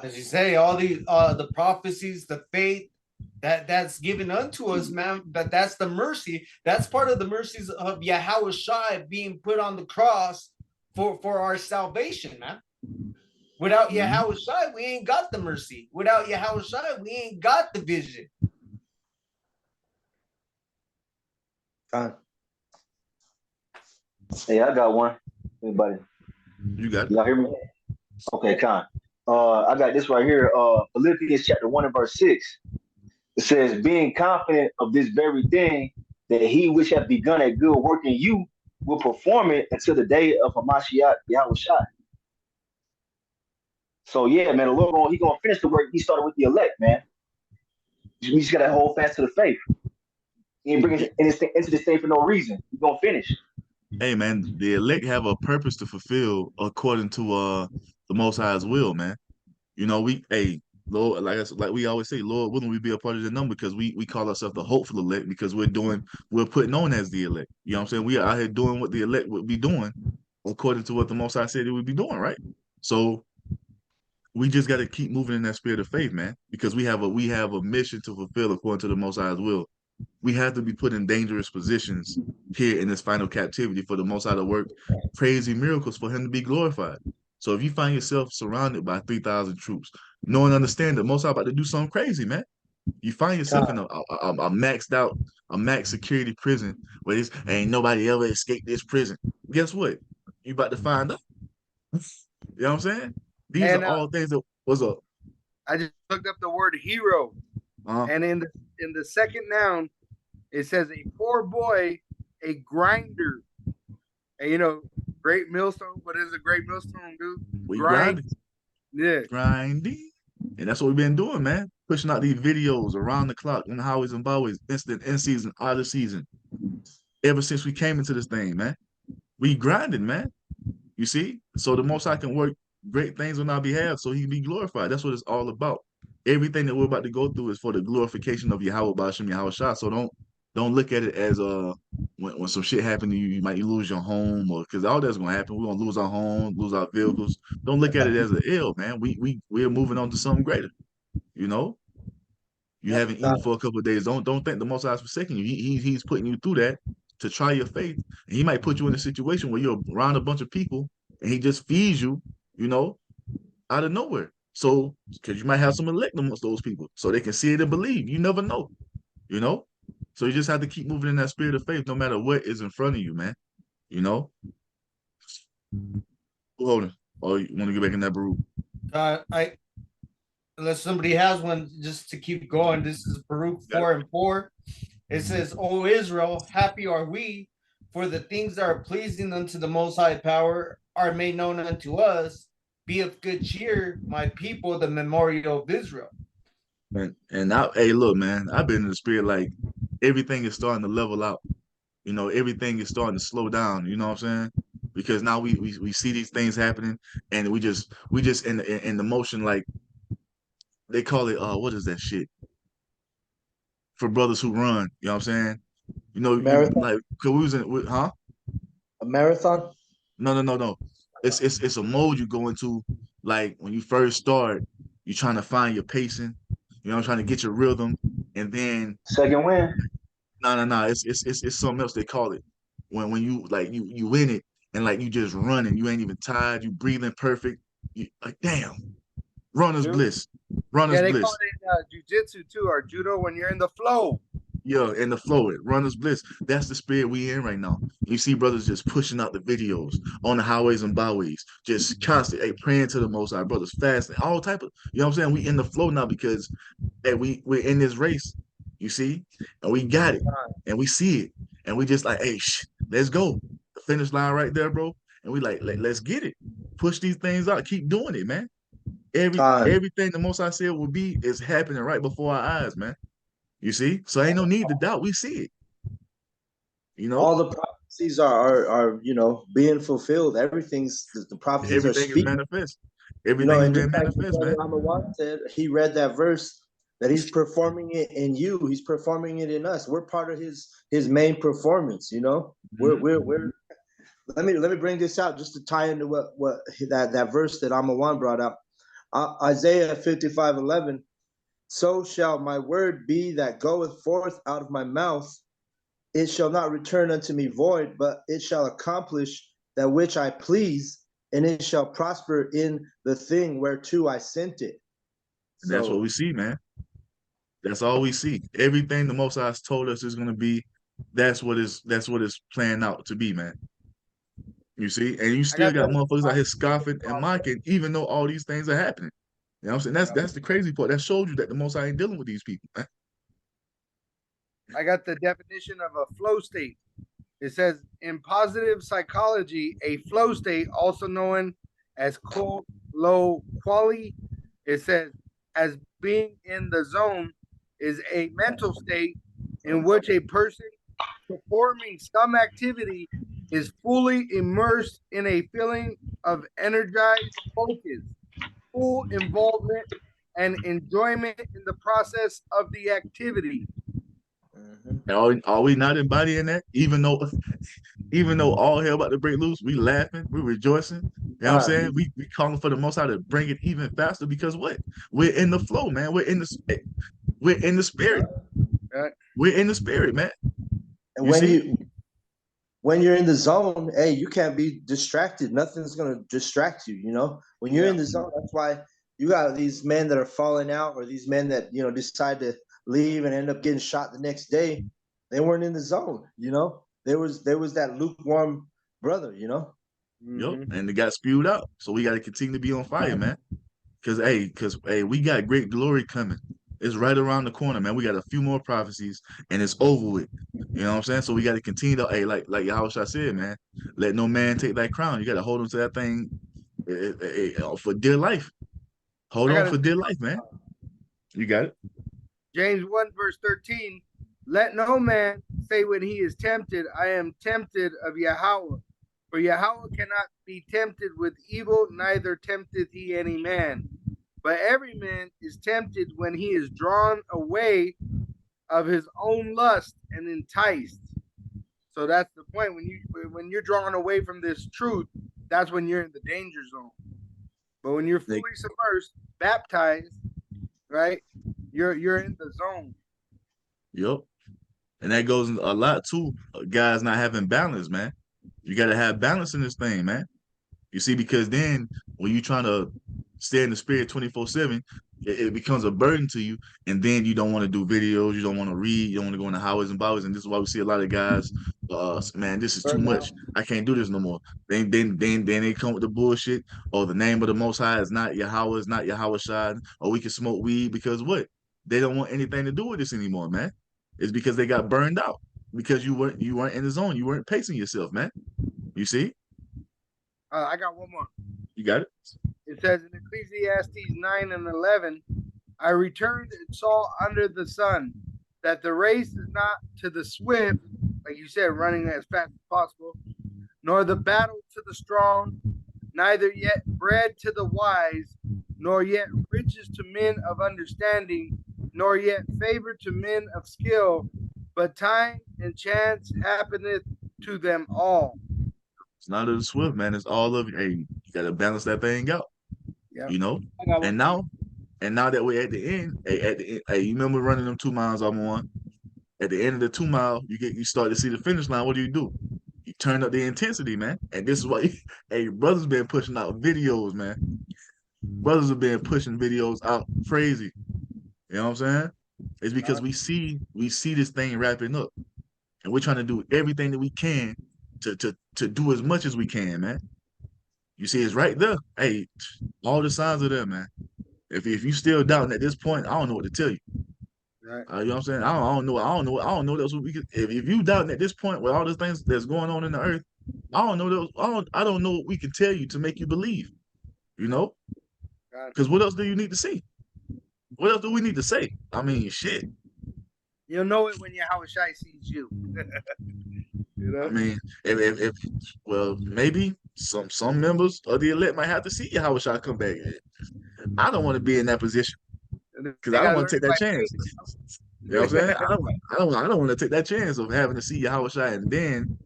As you say, all the prophecies, the faith that's given unto us, man. But that's the mercy. That's part of the mercies of Yahweh Shai being put on the cross for our salvation, man. Without Yahweh Shai, we ain't got the mercy. Without Yahweh Shai, we ain't got the vision. Con. Hey, I got one. Anybody? You got it. Y'all hear me? Okay, Con. I got this right here. Philippians chapter 1 and verse 6. It says, being confident of this very thing, that he which hath begun a good work in you will perform it until the day of Hamashiach Yahushua. So yeah, man, the Lord he gonna finish the work he started with the elect, man. We just gotta hold fast to the faith. He ain't bringing into this thing for no reason. He's gonna finish. Hey, man, the elect have a purpose to fulfill according to the Most High's will, man. You know, Lord, like we always say, Lord, wouldn't we be a part of the number because we call ourselves the hopeful elect because we're putting on as the elect. You know what I'm saying? We are out here doing what the elect would be doing according to what the Most High said it would be doing, right? So we just got to keep moving in that spirit of faith, man, because we have a mission to fulfill according to the Most High's will. We have to be put in dangerous positions here in this final captivity for the Most High to work crazy miracles for Him to be glorified. So if you find yourself surrounded by 3,000 troops, know and understand that Most High about to do something crazy, man. You find yourself in a max security prison where ain't nobody ever escaped this prison. Guess what? You about to find out. You know what I'm saying? These are all things that what's up. I just looked up the word hero, and in the second noun, it says a poor boy, a grinder. And you know, great millstone. What is a great millstone, dude? We grinding. Yeah, grinding, and that's what we've been doing, man. Pushing out these videos around the clock on the highways and byways, instant, in season, out of season. ever since we came into this thing, man. We grinded, man. You see? So the Most High can work great things on our behalf so he can be glorified. That's what it's all about. Everything that we're about to go through is for the glorification of Yahweh Ba'ashem Yahweh Shah. So don't look at it as when some shit happen to you, you might lose your home, or because all that's gonna happen. We're gonna lose our home, lose our vehicles. Don't look at it as an ill, man. We're moving on to something greater. You know, you haven't eaten for a couple of days. Don't think the Most High is forsaking you. He's putting you through that to try your faith. And he might put you in a situation where you're around a bunch of people and he just feeds you, you know, out of nowhere. So, because you might have some elect amongst those people, so they can see it and believe. You never know, you know. So you just have to keep moving in that spirit of faith, no matter what is in front of you, man. You know. Hold on. Oh, you want to get back in that Baruch? I unless somebody has one just to keep going. This is Baruch 4:4. It says, "O Israel, happy are we, for the things that are pleasing unto the Most High Power are made known unto us. Be of good cheer, my people, the memorial of Israel." And hey, look, man, I've been in the spirit like everything is starting to level out. You know, everything is starting to slow down. You know what I'm saying? Because now we see these things happening, and we just in the motion, like they call it what is that shit for brothers who run? You know what I'm saying? You know, Marathon. like cause we was huh? A marathon. No. It's a mode you go into, like when you first start, you're trying to find your pacing, you know, trying to get your rhythm, and then Second win. no, it's something else they call it. When you like you win it and like you just running, you ain't even tired, you breathing perfect, you like damn, runner's Dude. bliss, runner's Yeah, they call bliss. it jujitsu too, or judo when you're in the flow. Yeah, in the flow, it runner's bliss. That's the spirit we in right now. You see brothers just pushing out the videos on the highways and byways, just constantly praying to the Most High, brothers fasting, all type of. You know what I'm saying? We in the flow now because hey, we're in this race. You see, and we got it, and we see it, and we just like, hey, let's go. The finish line right there, bro. And we like, let's get it. Push these things out. Keep doing it, man. Time. Everything the Most High said will be is happening right before our eyes, man. You see? So ain't no need to doubt. We see it. You know? All the prophecies are being fulfilled. Everything's the prophecies are Everything is speaking. manifest. And Everything's just being like manifest, man. Brother said, he read that verse that he's performing it in you. He's performing it in us. We're part of his main performance. We're let me bring this out just to tie into what that verse that Amawan brought up. Isaiah 55:11. So shall my word be that goeth forth out of my mouth. It shall not return unto me void, but it shall accomplish that which I please, and it shall prosper in the thing whereto I sent it. And that's what So we see, man. That's all we see. Everything the Most High has told us is gonna be, that's what it's playing out to be, man. You see, and you I still got got the motherfuckers out here scoffing and mocking, even though all these things are happening. You know what I'm saying? That's the crazy part. That showed you that the Most High ain't dealing with these people, man. I got the definition of a flow state. It says in positive psychology, a flow state, also known as low quality, it says as being in the zone is a mental state in which a person performing some activity is fully immersed in a feeling of energized focus, full involvement, and enjoyment in the process of the activity. Are we not embodying that? Even though all hell about to break loose, we laughing, we rejoicing. You know what I'm saying? We calling for the Most High to bring it even faster because what? We're in the flow, man. We're in the spirit. Right? We're in the spirit, man. and You see? when you're in the zone, hey, you can't be distracted. Nothing's gonna distract you. When you're in the zone, that's why you got these men that are falling out, or these men that decide to leave and end up getting shot the next day. They weren't in the zone. There was that lukewarm brother. Yep. And it got spewed out. So we got to continue to be on fire, man. Because we got great glory coming. It's right around the corner, man. We got a few more prophecies and it's over with. You know what I'm saying? So we got to continue to, like Yahushua said, man, let no man take that crown. You got to hold on to that thing for dear life. Hold I on got for dear life, man. You got it? James 1 verse 13. Let no man say when he is tempted, I am tempted of Yahweh. For Yahweh cannot be tempted with evil, neither tempteth he any man. But every man is tempted when he is drawn away of his own lust and enticed. So that's the point. When you're drawn away from this truth, that's when you're in the danger zone. But when you're fully submersed, baptized, right, you're in the zone. Yep. And that goes a lot too, guys not having balance, man. You got to have balance in this thing, man. You see, because then when you're trying to stay in the spirit 24/7, it becomes a burden to you. And then you don't want to do videos, you don't want to read, you don't want to go in the highways and byways. And this is why we see a lot of guys, man, this is too much. I can't do this no more. Then they come with the bullshit. Or the name of the Most High is not Yahweh, it's not Yahweh Shai, or we can smoke weed because what? They don't want anything to do with this anymore, man. It's because they got burned out because you weren't in the zone, you weren't pacing yourself, man. You see? I got one more. You got it. It says in Ecclesiastes 9 and 11, I returned and saw under the sun that the race is not to the swift, like you said, running as fast as possible, nor the battle to the strong, neither yet bread to the wise, nor yet riches to men of understanding, nor yet favor to men of skill, but time and chance happeneth to them all. It's not of the swift, man. It's all of it. Hey, you gotta balance that thing out. Yeah. You know? I got And one. now that we're at the end, hey, you remember running them 2 miles I'm on? At the end of the 2 mile, you start to see the finish line. What do? You turn up the intensity, man. And this is why hey, brothers been pushing out videos, man. Brothers have been pushing videos out crazy. You know what I'm saying? It's because we see this thing wrapping up. And we're trying to do everything that we can to do as much as we can, man. You see, it's right there. Hey, all the signs are there, man. If you still doubting at this point, I don't know what to tell you. Right. You know what I'm saying? I don't know. That's what we could. If you doubting at this point with all the things that's going on in the earth, I don't know those. I don't know what we can tell you to make you believe. You know? Because what else do you need to see? What else do we need to say? I mean, shit. You'll know it when Yahweh Shai sees you. You know? I mean, if well, maybe some members of the elect might have to see how I come back. I don't want to be in that position because I don't want to take that chance. You know what I'm saying? I don't want to take that chance of having to see Yahweh Shai, and then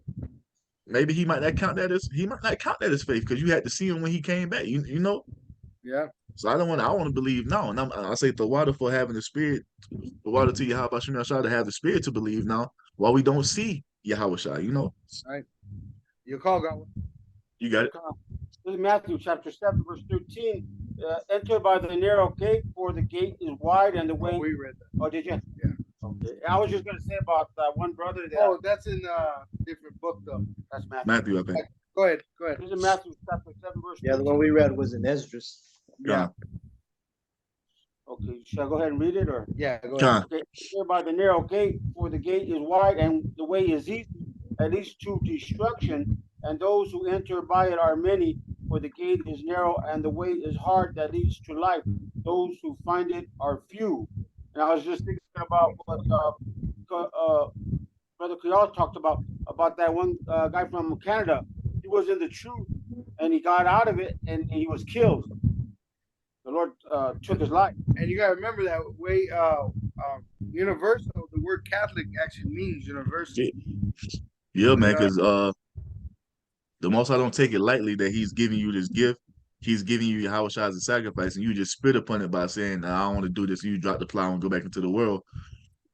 maybe he might not count that as faith because you had to see him when he came back. You know? Yeah. So I want to believe now, and I say the water for having the spirit, the water to Yahweh Shai to have the spirit to believe now, while we don't see Yahweh Shai. You know? Right. Your call, God. You got it. This is Matthew chapter 7, verse 13. Enter by the narrow gate, for the gate is wide and the way. We read that. Oh, did you? Yeah. Okay. I was just going to say about one brother that. Oh, that's in a different book, though. That's Matthew. Matthew, I think. Go ahead. This is Matthew chapter 7, verse 13. Yeah, the one we read was in Esdras. Yeah. Okay, should I go ahead and read it or? Yeah, go ahead. Okay, enter by the narrow gate, for the gate is wide and the way is easy, that leads to destruction, and those who enter by it are many. For the gate is narrow and the way is hard that leads to life. Those who find it are few. And I was just thinking about what Brother Kuyal talked about that one guy from Canada. He was in the truth and he got out of it and he was killed. The Lord took his life. And you got to remember that way, universal, the word Catholic actually means universal. Yeah, man, because the Most High don't take it lightly that he's giving you this gift. He's giving you Yahweh Shai as a sacrifice, and you just spit upon it by saying, I don't want to do this. And you drop the plow and go back into the world.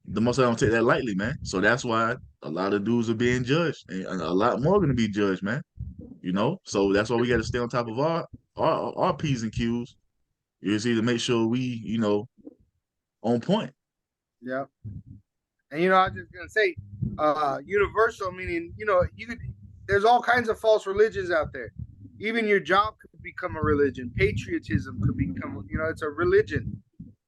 The Most High don't take that lightly, man. So that's why a lot of dudes are being judged, and a lot more going to be judged, man. You know? So that's why we got to stay on top of our P's and Q's. You see, to make sure we, on point. Yeah. And, I was just going to say, universal, meaning, there's all kinds of false religions out there. Even your job could become a religion. Patriotism could become, it's a religion.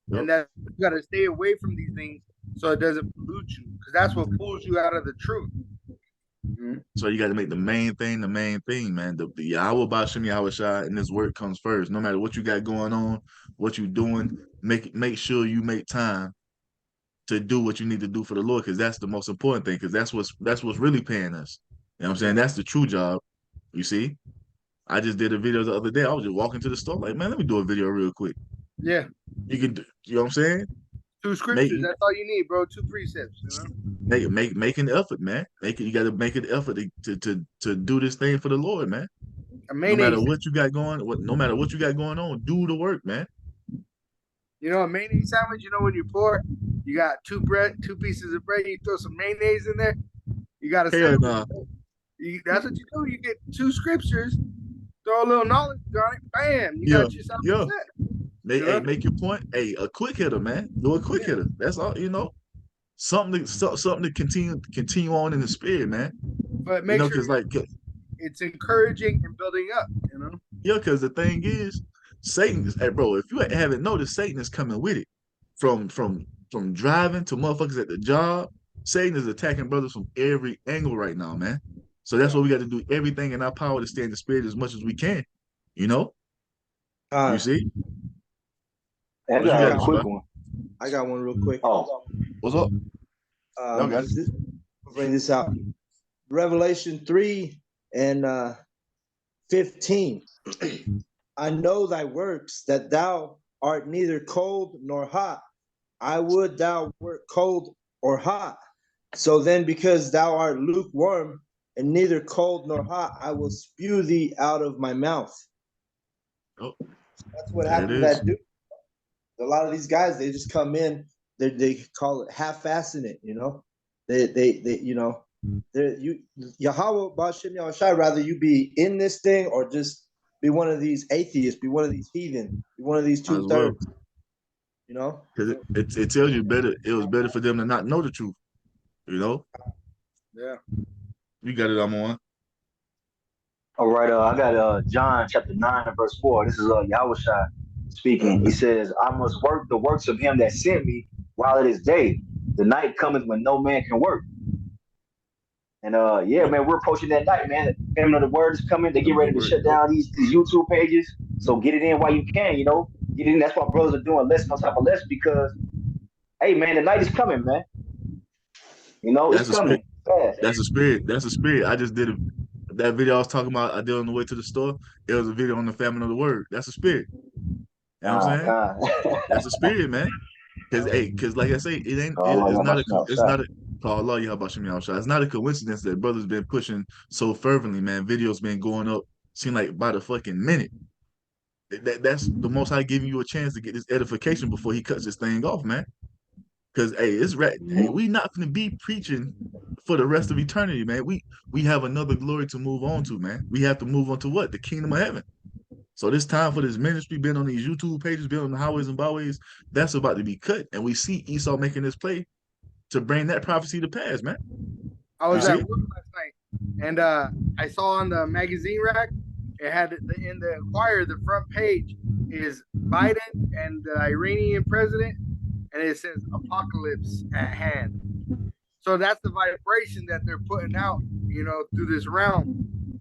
Yep. And that you got to stay away from these things so it doesn't pollute you, because that's what pulls you out of the truth. Mm-hmm. So you got to make the main thing, man. The Yahweh Bashim Yahweh Shai, and this work comes first. No matter what you got going on, what you doing, make sure you make time to do what you need to do for the Lord, because that's the most important thing, because that's what's really paying us. You know what I'm saying? That's the true job. You see? I just did a video the other day. I was just walking to the store, like, man, let me do a video real quick. Yeah. You can do, you know what I'm saying? 2 scriptures. That's all you need, bro. 2 precepts. Make an effort, man. You got to make an effort to do this thing for the Lord, man. No matter what you got going, no matter what you got going on, do the work, man. You know, a mayonnaise sandwich. You know, when you're poor, you got 2 pieces of bread. You throw some mayonnaise in there. You got a sandwich. Nah. That's what you do. You get 2 scriptures, throw a little knowledge on it, bam, you got yourself set. Make your point. Hey, a quick hitter, man. Do a quick hitter. That's all. You know, something to continue on in the spirit, man. But make sure like it's encouraging and building up. You know. Yeah, because the thing is, Satan, hey, bro. If you haven't noticed, Satan is coming with it. From driving to motherfuckers at the job, Satan is attacking brothers from every angle right now, man. So that's why we got to do everything in our power to stay in the spirit as much as we can. You know. You see. I got a quick one. I got one real quick. Oh, what's up? I'll bring this out. Revelation 3 and 15. I know thy works, that thou art neither cold nor hot. I would thou wert cold or hot. So then, because thou art lukewarm and neither cold nor hot, I will spew thee out of my mouth. Oh, that's what happened to that dude. A lot of these guys, they just come in, they call it half-assing it, you know. They you know, Yahweh Ba'ashem Yahushai, rather you be in this thing or just be one of these atheists, be one of these heathen, be one of these 2/3. You know, because it tells you better. It was better for them to not know the truth. You know. Yeah. You got it. I'm on. All right. I got John chapter 9 and verse 4. This is Yahushua speaking. He says, "I must work the works of him that sent me while it is day. The night cometh when no man can work." And yeah, man, we're approaching that night, man. The famine of the word is coming. They get ready to shut down these YouTube pages. So get it in while you can, you know. Get in. That's why brothers are doing lesson on top of lesson, because hey, man, the night is coming, man. You know, it's coming fast. That's a spirit. That's a spirit. I just did that video I was talking about. I did on the way to the store. It was a video on the famine of the word. That's a spirit. You know what I'm saying? That's a spirit, man. Because like I say, it's not a Allah, it's not a coincidence that brothers been pushing so fervently, man. Videos been going up, seem like by the fucking minute. That's the Most High giving you a chance to get this edification before he cuts this thing off, man. Because we not gonna be preaching for the rest of eternity, man. We have another glory to move on to, man. We have to move on to what? The kingdom of heaven. So this time for this ministry, being on these YouTube pages, being on the highways and byways, that's about to be cut. And we see Esau making this play to bring that prophecy to pass, man. I was at work last night, and I saw on the magazine rack, it had in the Inquirer, the front page is Biden and the Iranian president, and it says apocalypse at hand. So that's the vibration that they're putting out, you know, through this realm.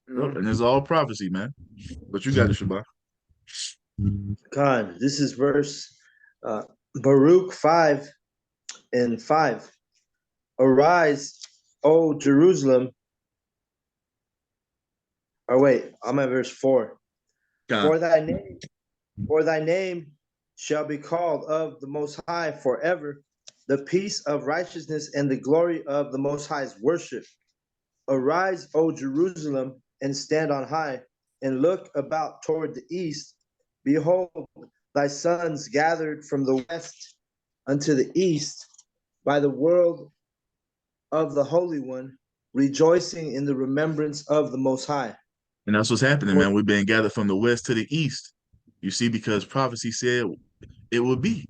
And it's all prophecy, man. But you got it, Shabbat. God, this is verse Baruch 5 and 5. Arise, O Jerusalem. Or wait, I'm at verse 4. God. For thy name shall be called of the Most High forever, the peace of righteousness and the glory of the Most High's worship. Arise, O Jerusalem, and stand on high, and look about toward the east. Behold, thy sons gathered from the west unto the east by the world of the Holy One, rejoicing in the remembrance of the Most High. And that's what's happening, man. We're being gathered from the west to the east. You see, because prophecy said it would be.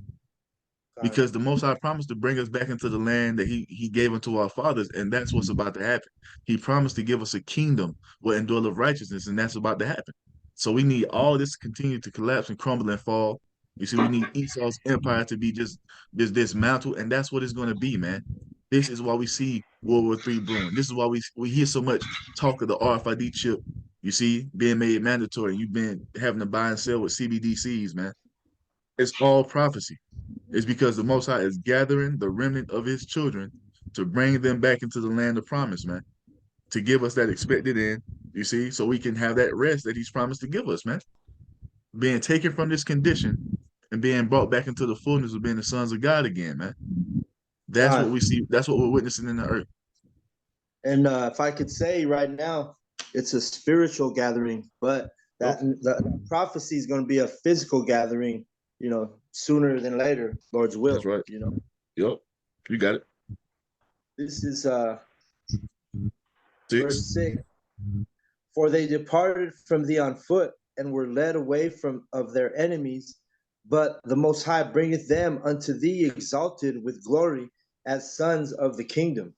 Because the Most High promised to bring us back into the land that he gave unto our fathers, and that's what's about to happen. He promised to give us a kingdom where indwell of righteousness, and that's about to happen. So we need all this to continue to collapse and crumble and fall. You see, we need Esau's empire to be just dismantled, and that's what it's going to be, man. This is why we see World War III brewing. This is why we hear so much talk of the RFID chip, you see, being made mandatory. You've been having to buy and sell with CBDCs, man. It's all prophecy. It's because the Most High is gathering the remnant of his children to bring them back into the land of promise, man. To give us that expected end, you see, so we can have that rest that he's promised to give us, man. Being taken from this condition and being brought back into the fullness of being the sons of God again, man. That's what we see. That's what we're witnessing in the earth. And if I could say right now, it's a spiritual gathering, but that the prophecy is going to be a physical gathering, sooner than later, Lord's will. That's right. Yep. You got it. This is verse 6. For they departed from thee on foot and were led away of their enemies, but the Most High bringeth them unto thee exalted with glory as sons of the kingdom.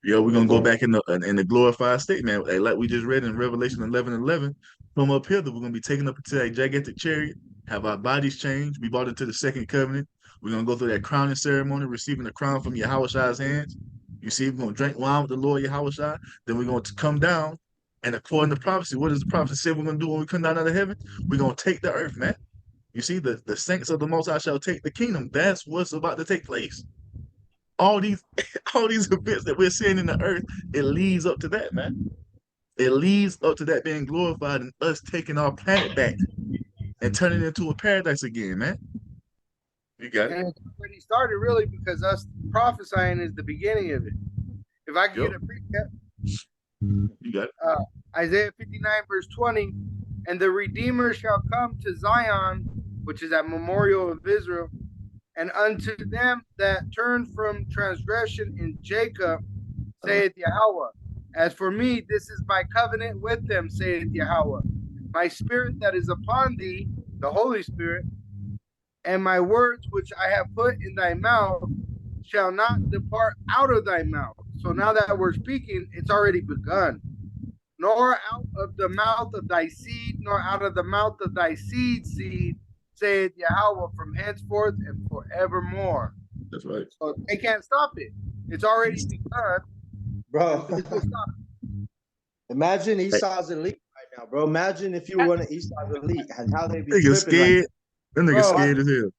Yeah, we're gonna go back in the glorified state, man. Like we just read in Revelation 11:11. From up here, that we're gonna be taken up into that gigantic chariot, have our bodies changed, be brought into the second covenant. We're gonna go through that crowning ceremony, receiving the crown from Yahweh's hands. You see, we're gonna drink wine with the Lord Yahweh. Then we're going to come down, and according to prophecy, what does the prophecy say we're gonna do when we come down out of heaven? We're gonna take the earth, man. You see, the saints of the Most High shall take the kingdom. That's what's about to take place. All these events that we're seeing in the earth, it leads up to that, man. It leads up to that being glorified and us taking our planet back and turning it into a paradise again, man. You got it. And it's already started, really, because us prophesying is the beginning of it. If I can get a precept, you got it. Isaiah 59 verse 20, and the Redeemer shall come to Zion, which is that memorial of Israel, and unto them that turn from transgression in Jacob, saith Yahweh. As for me, this is my covenant with them, saith Yahweh. My spirit that is upon thee, the Holy Spirit, and my words which I have put in thy mouth shall not depart out of thy mouth. So now that we're speaking, it's already begun. Nor out of the mouth of thy seed, nor out of the mouth of thy seed, saith Yahweh, from henceforth and forevermore. That's right. So they can't stop it. It's already begun. Bro, imagine Esau's elite right now, bro. Imagine if you were one of Esau's elite and how they'd be tripping. Scared. Them niggas scared as hell.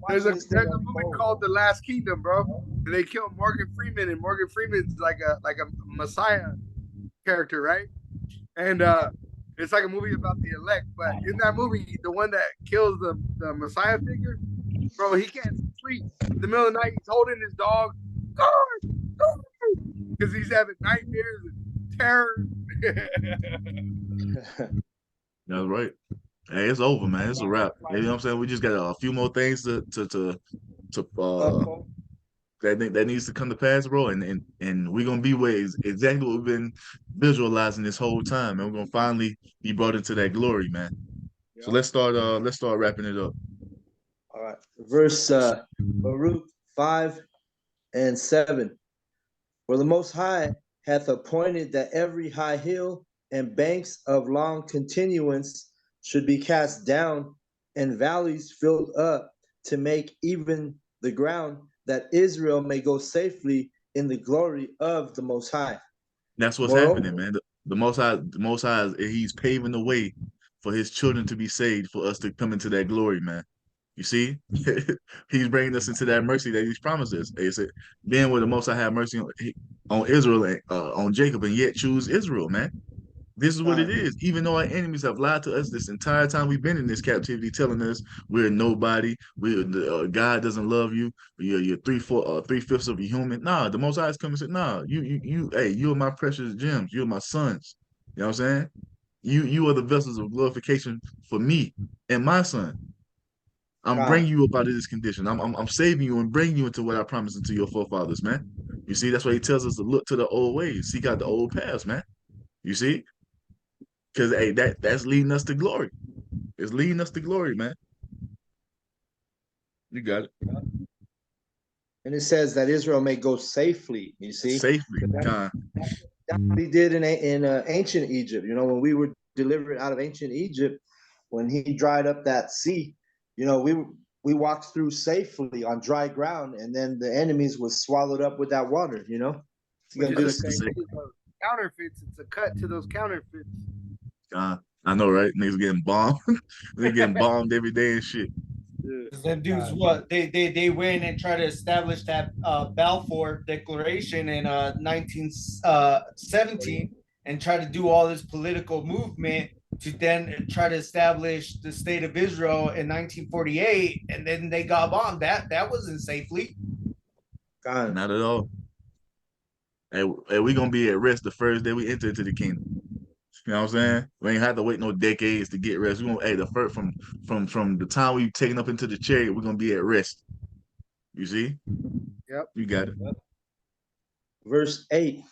There's a movie called The Last Kingdom, bro. And they killed Morgan Freeman, and Morgan Freeman's like a Messiah character, right? And it's like a movie about the elect. But in that movie, the one that kills the Messiah figure, bro, he can't sleep. In the middle of the night, he's holding his dog, because he's having nightmares and terror. That's right. Hey, it's over, man. It's a wrap. You know what I'm saying? We just got a few more things that needs to come to pass, bro. And we're gonna be ways exactly what we've been visualizing this whole time, and we're gonna finally be brought into that glory, man. Yeah. So let's start wrapping it up. All right. Verse Baruch 5 and 7. For the Most High hath appointed that every high hill and banks of long continuance should be cast down, and valleys filled up, to make even the ground, that Israel may go safely in the glory of the Most High. That's what's happening, man. The Most High, he's paving the way for his children to be saved, for us to come into that glory, man. You see, he's bringing us into that mercy that he's promised us. He said, then will the Most High have mercy on Israel, and on Jacob, and yet choose Israel, man. This is what it is. Even though our enemies have lied to us this entire time we've been in this captivity, telling us we're nobody, God doesn't love you, you're three-fifths of a human. Nah, the Most High is coming and said, nah, you're my precious gems. You're my sons. You know what I'm saying? You are the vessels of glorification for me and my son. I'm bringing you up out of this condition. I'm saving you and bringing you into what I promised to your forefathers, man. You see, that's why he tells us to look to the old ways, seek out the old paths, man. You see? Because hey, that's leading us to glory. It's leading us to glory, man. You got it. And it says that Israel may go safely. You see, safely. That's what he did in ancient Egypt. You know, when we were delivered out of ancient Egypt, when he dried up that sea, you know, we walked through safely on dry ground, and then the enemies was swallowed up with that water. You know, it's gonna do the same. Counterfeits. It's a cut to those counterfeits. I know, right? Niggas getting bombed. They getting bombed every day and shit. Because them dudes, what they went and tried to establish that Balfour Declaration in 1917 and try to do all this political movement to then try to establish the state of Israel in 1948, and then they got bombed. That wasn't safely. God. Not at all. And we gonna be at rest the first day we enter into the kingdom. You know what I'm saying? We ain't have to wait no decades to get rest. We gonna the first from the time we taken up into the chariot, we're gonna be at rest. You see? Yep. You got it. Verse 8.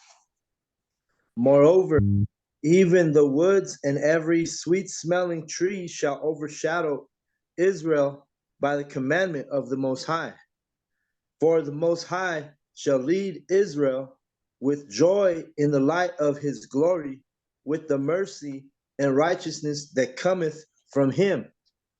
Moreover, even the woods and every sweet-smelling tree shall overshadow Israel by the commandment of the Most High. For the Most High shall lead Israel with joy in the light of his glory, with the mercy and righteousness that cometh from him.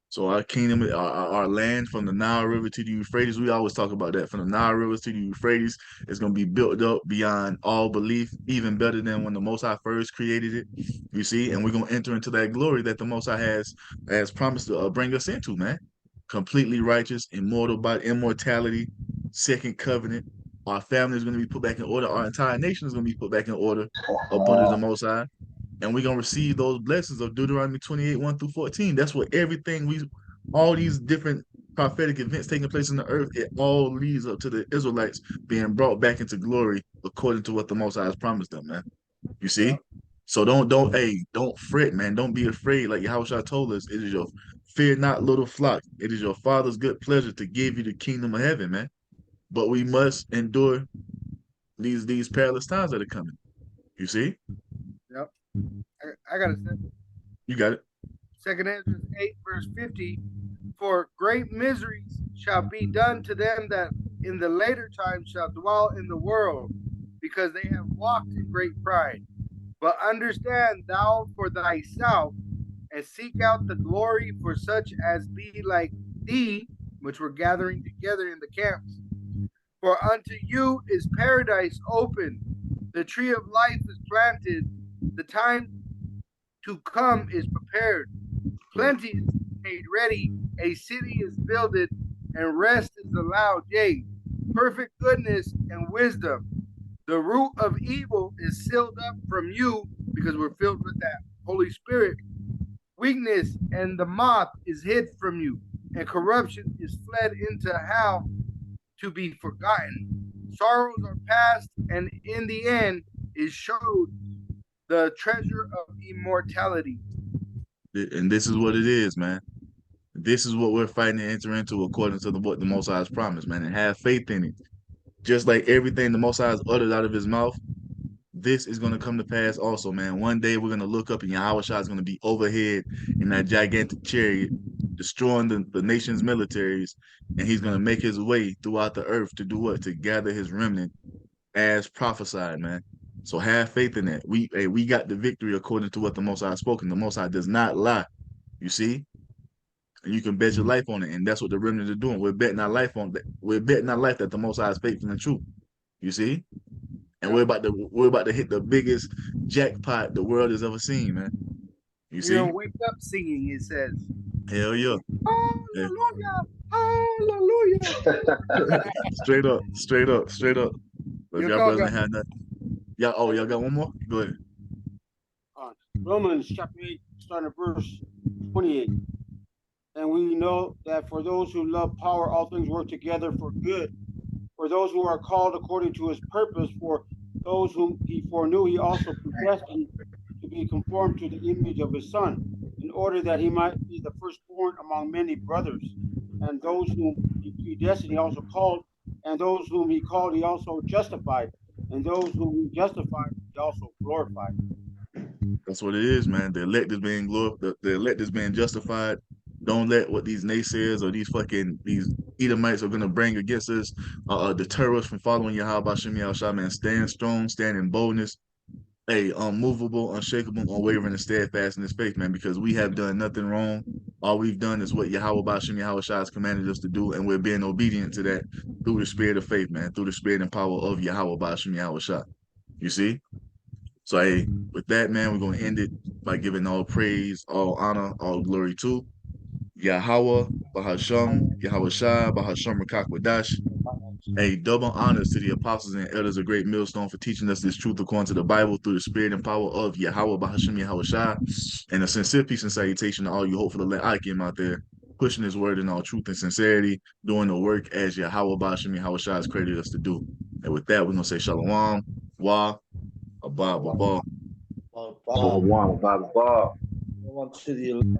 So our kingdom, our land from the Nile River to the Euphrates, we always talk about that. From the Nile River to the Euphrates, it's going to be built up beyond all belief, even better than when the Most High first created it. You see, and we're going to enter into that glory that the Most High has promised to bring us into, man. Completely righteous, immortal by immortality, second covenant. Our family is going to be put back in order. Our entire nation is going to be put back in order up under the Most High. And we're going to receive those blessings of Deuteronomy 28, 1 through 14. That's what all these different prophetic events taking place on the earth, it all leads up to the Israelites being brought back into glory according to what the Most High has promised them, man. You see? So don't fret, man. Don't be afraid. Like Yahushua told us, it is your fear not, little flock. It is your Father's good pleasure to give you the kingdom of heaven, man. But we must endure these perilous times that are coming. You see? Yep. I got it. You got it. 2nd Ezra 8, verse 50. For great miseries shall be done to them that in the later time shall dwell in the world, because they have walked in great pride. But understand thou for thyself, and seek out the glory for such as be like thee, which were gathering together in the camps. For unto you is paradise open, the tree of life is planted, the time to come is prepared, plenty is made ready, a city is builded, and rest is allowed, yea, perfect goodness and wisdom. The root of evil is sealed up from you, because we're filled with that Holy Spirit. Weakness and the moth is hid from you, and corruption is fled into hell to be forgotten. Sorrows are past, and in the end is showed the treasure of immortality. And this is what it is, man. This is what we're fighting to enter into according to what the Most High has promised, man, and have faith in it. Just like everything the Most High has uttered out of his mouth, this is going to come to pass also, man. One day we're going to look up and Yahushua is going to be overhead in that gigantic chariot, destroying the nation's militaries, and he's going to make his way throughout the earth to do what? To gather his remnant as prophesied, man. So have faith in that. We got the victory according to what the Most High has spoken. The Most High does not lie. You see? And you can bet your life on it. And that's what the remnant are doing. We're betting our life on that. We're betting our life that the Most High is faithful and true. You see? And we're about to hit the biggest jackpot the world has ever seen, man. You see? You're gonna wake up singing, it says. Hell yeah. Hallelujah. Hallelujah. Straight up. If y'all brothers ain't had that. Y'all got one more? Go ahead. Romans chapter 8, starting at verse 28. And we know that for those who love power, all things work together for good. For those who are called according to his purpose, for those whom he foreknew, he also predestined to be conformed to the image of his Son, in order that he might be the firstborn among many brothers. And those whom he predestined, he also called. And those whom he called, he also justified. And those whom he justified, he also glorified. That's what it is, man. The elect is being glorified. The elect is being justified. Don't let what these naysayers or these Edomites are gonna bring against us deter us from following Yahweh Bashim Yahushua, man. Stand strong, stand in boldness, unmovable, unshakable, unwavering, and steadfast in his faith, man, because we have done nothing wrong. All we've done is what Yahweh Bashim Yahushua has commanded us to do, and we're being obedient to that through the spirit of faith, man, through the spirit and power of Yahweh Bashim Yahushua. You see? So, with that, man, we're going to end it by giving all praise, all honor, all glory to Yahweh, Bahasham, Yahweh Shai, Bahasham Rakakwadash. A double honors to the apostles and elders of Great Millstone for teaching us this truth according to the Bible through the spirit and power of Yahweh, Bahasham, Yahweh Shai. And a sincere peace and salutation to all you hopeful Akim out there, pushing his word in all truth and sincerity, doing the work as Yahweh, Bahasham, Yahweh Shai has created us to do. And with that, we're going to say Shalom, Wa, Abba, Baba. Well, Shalom, Baba. to the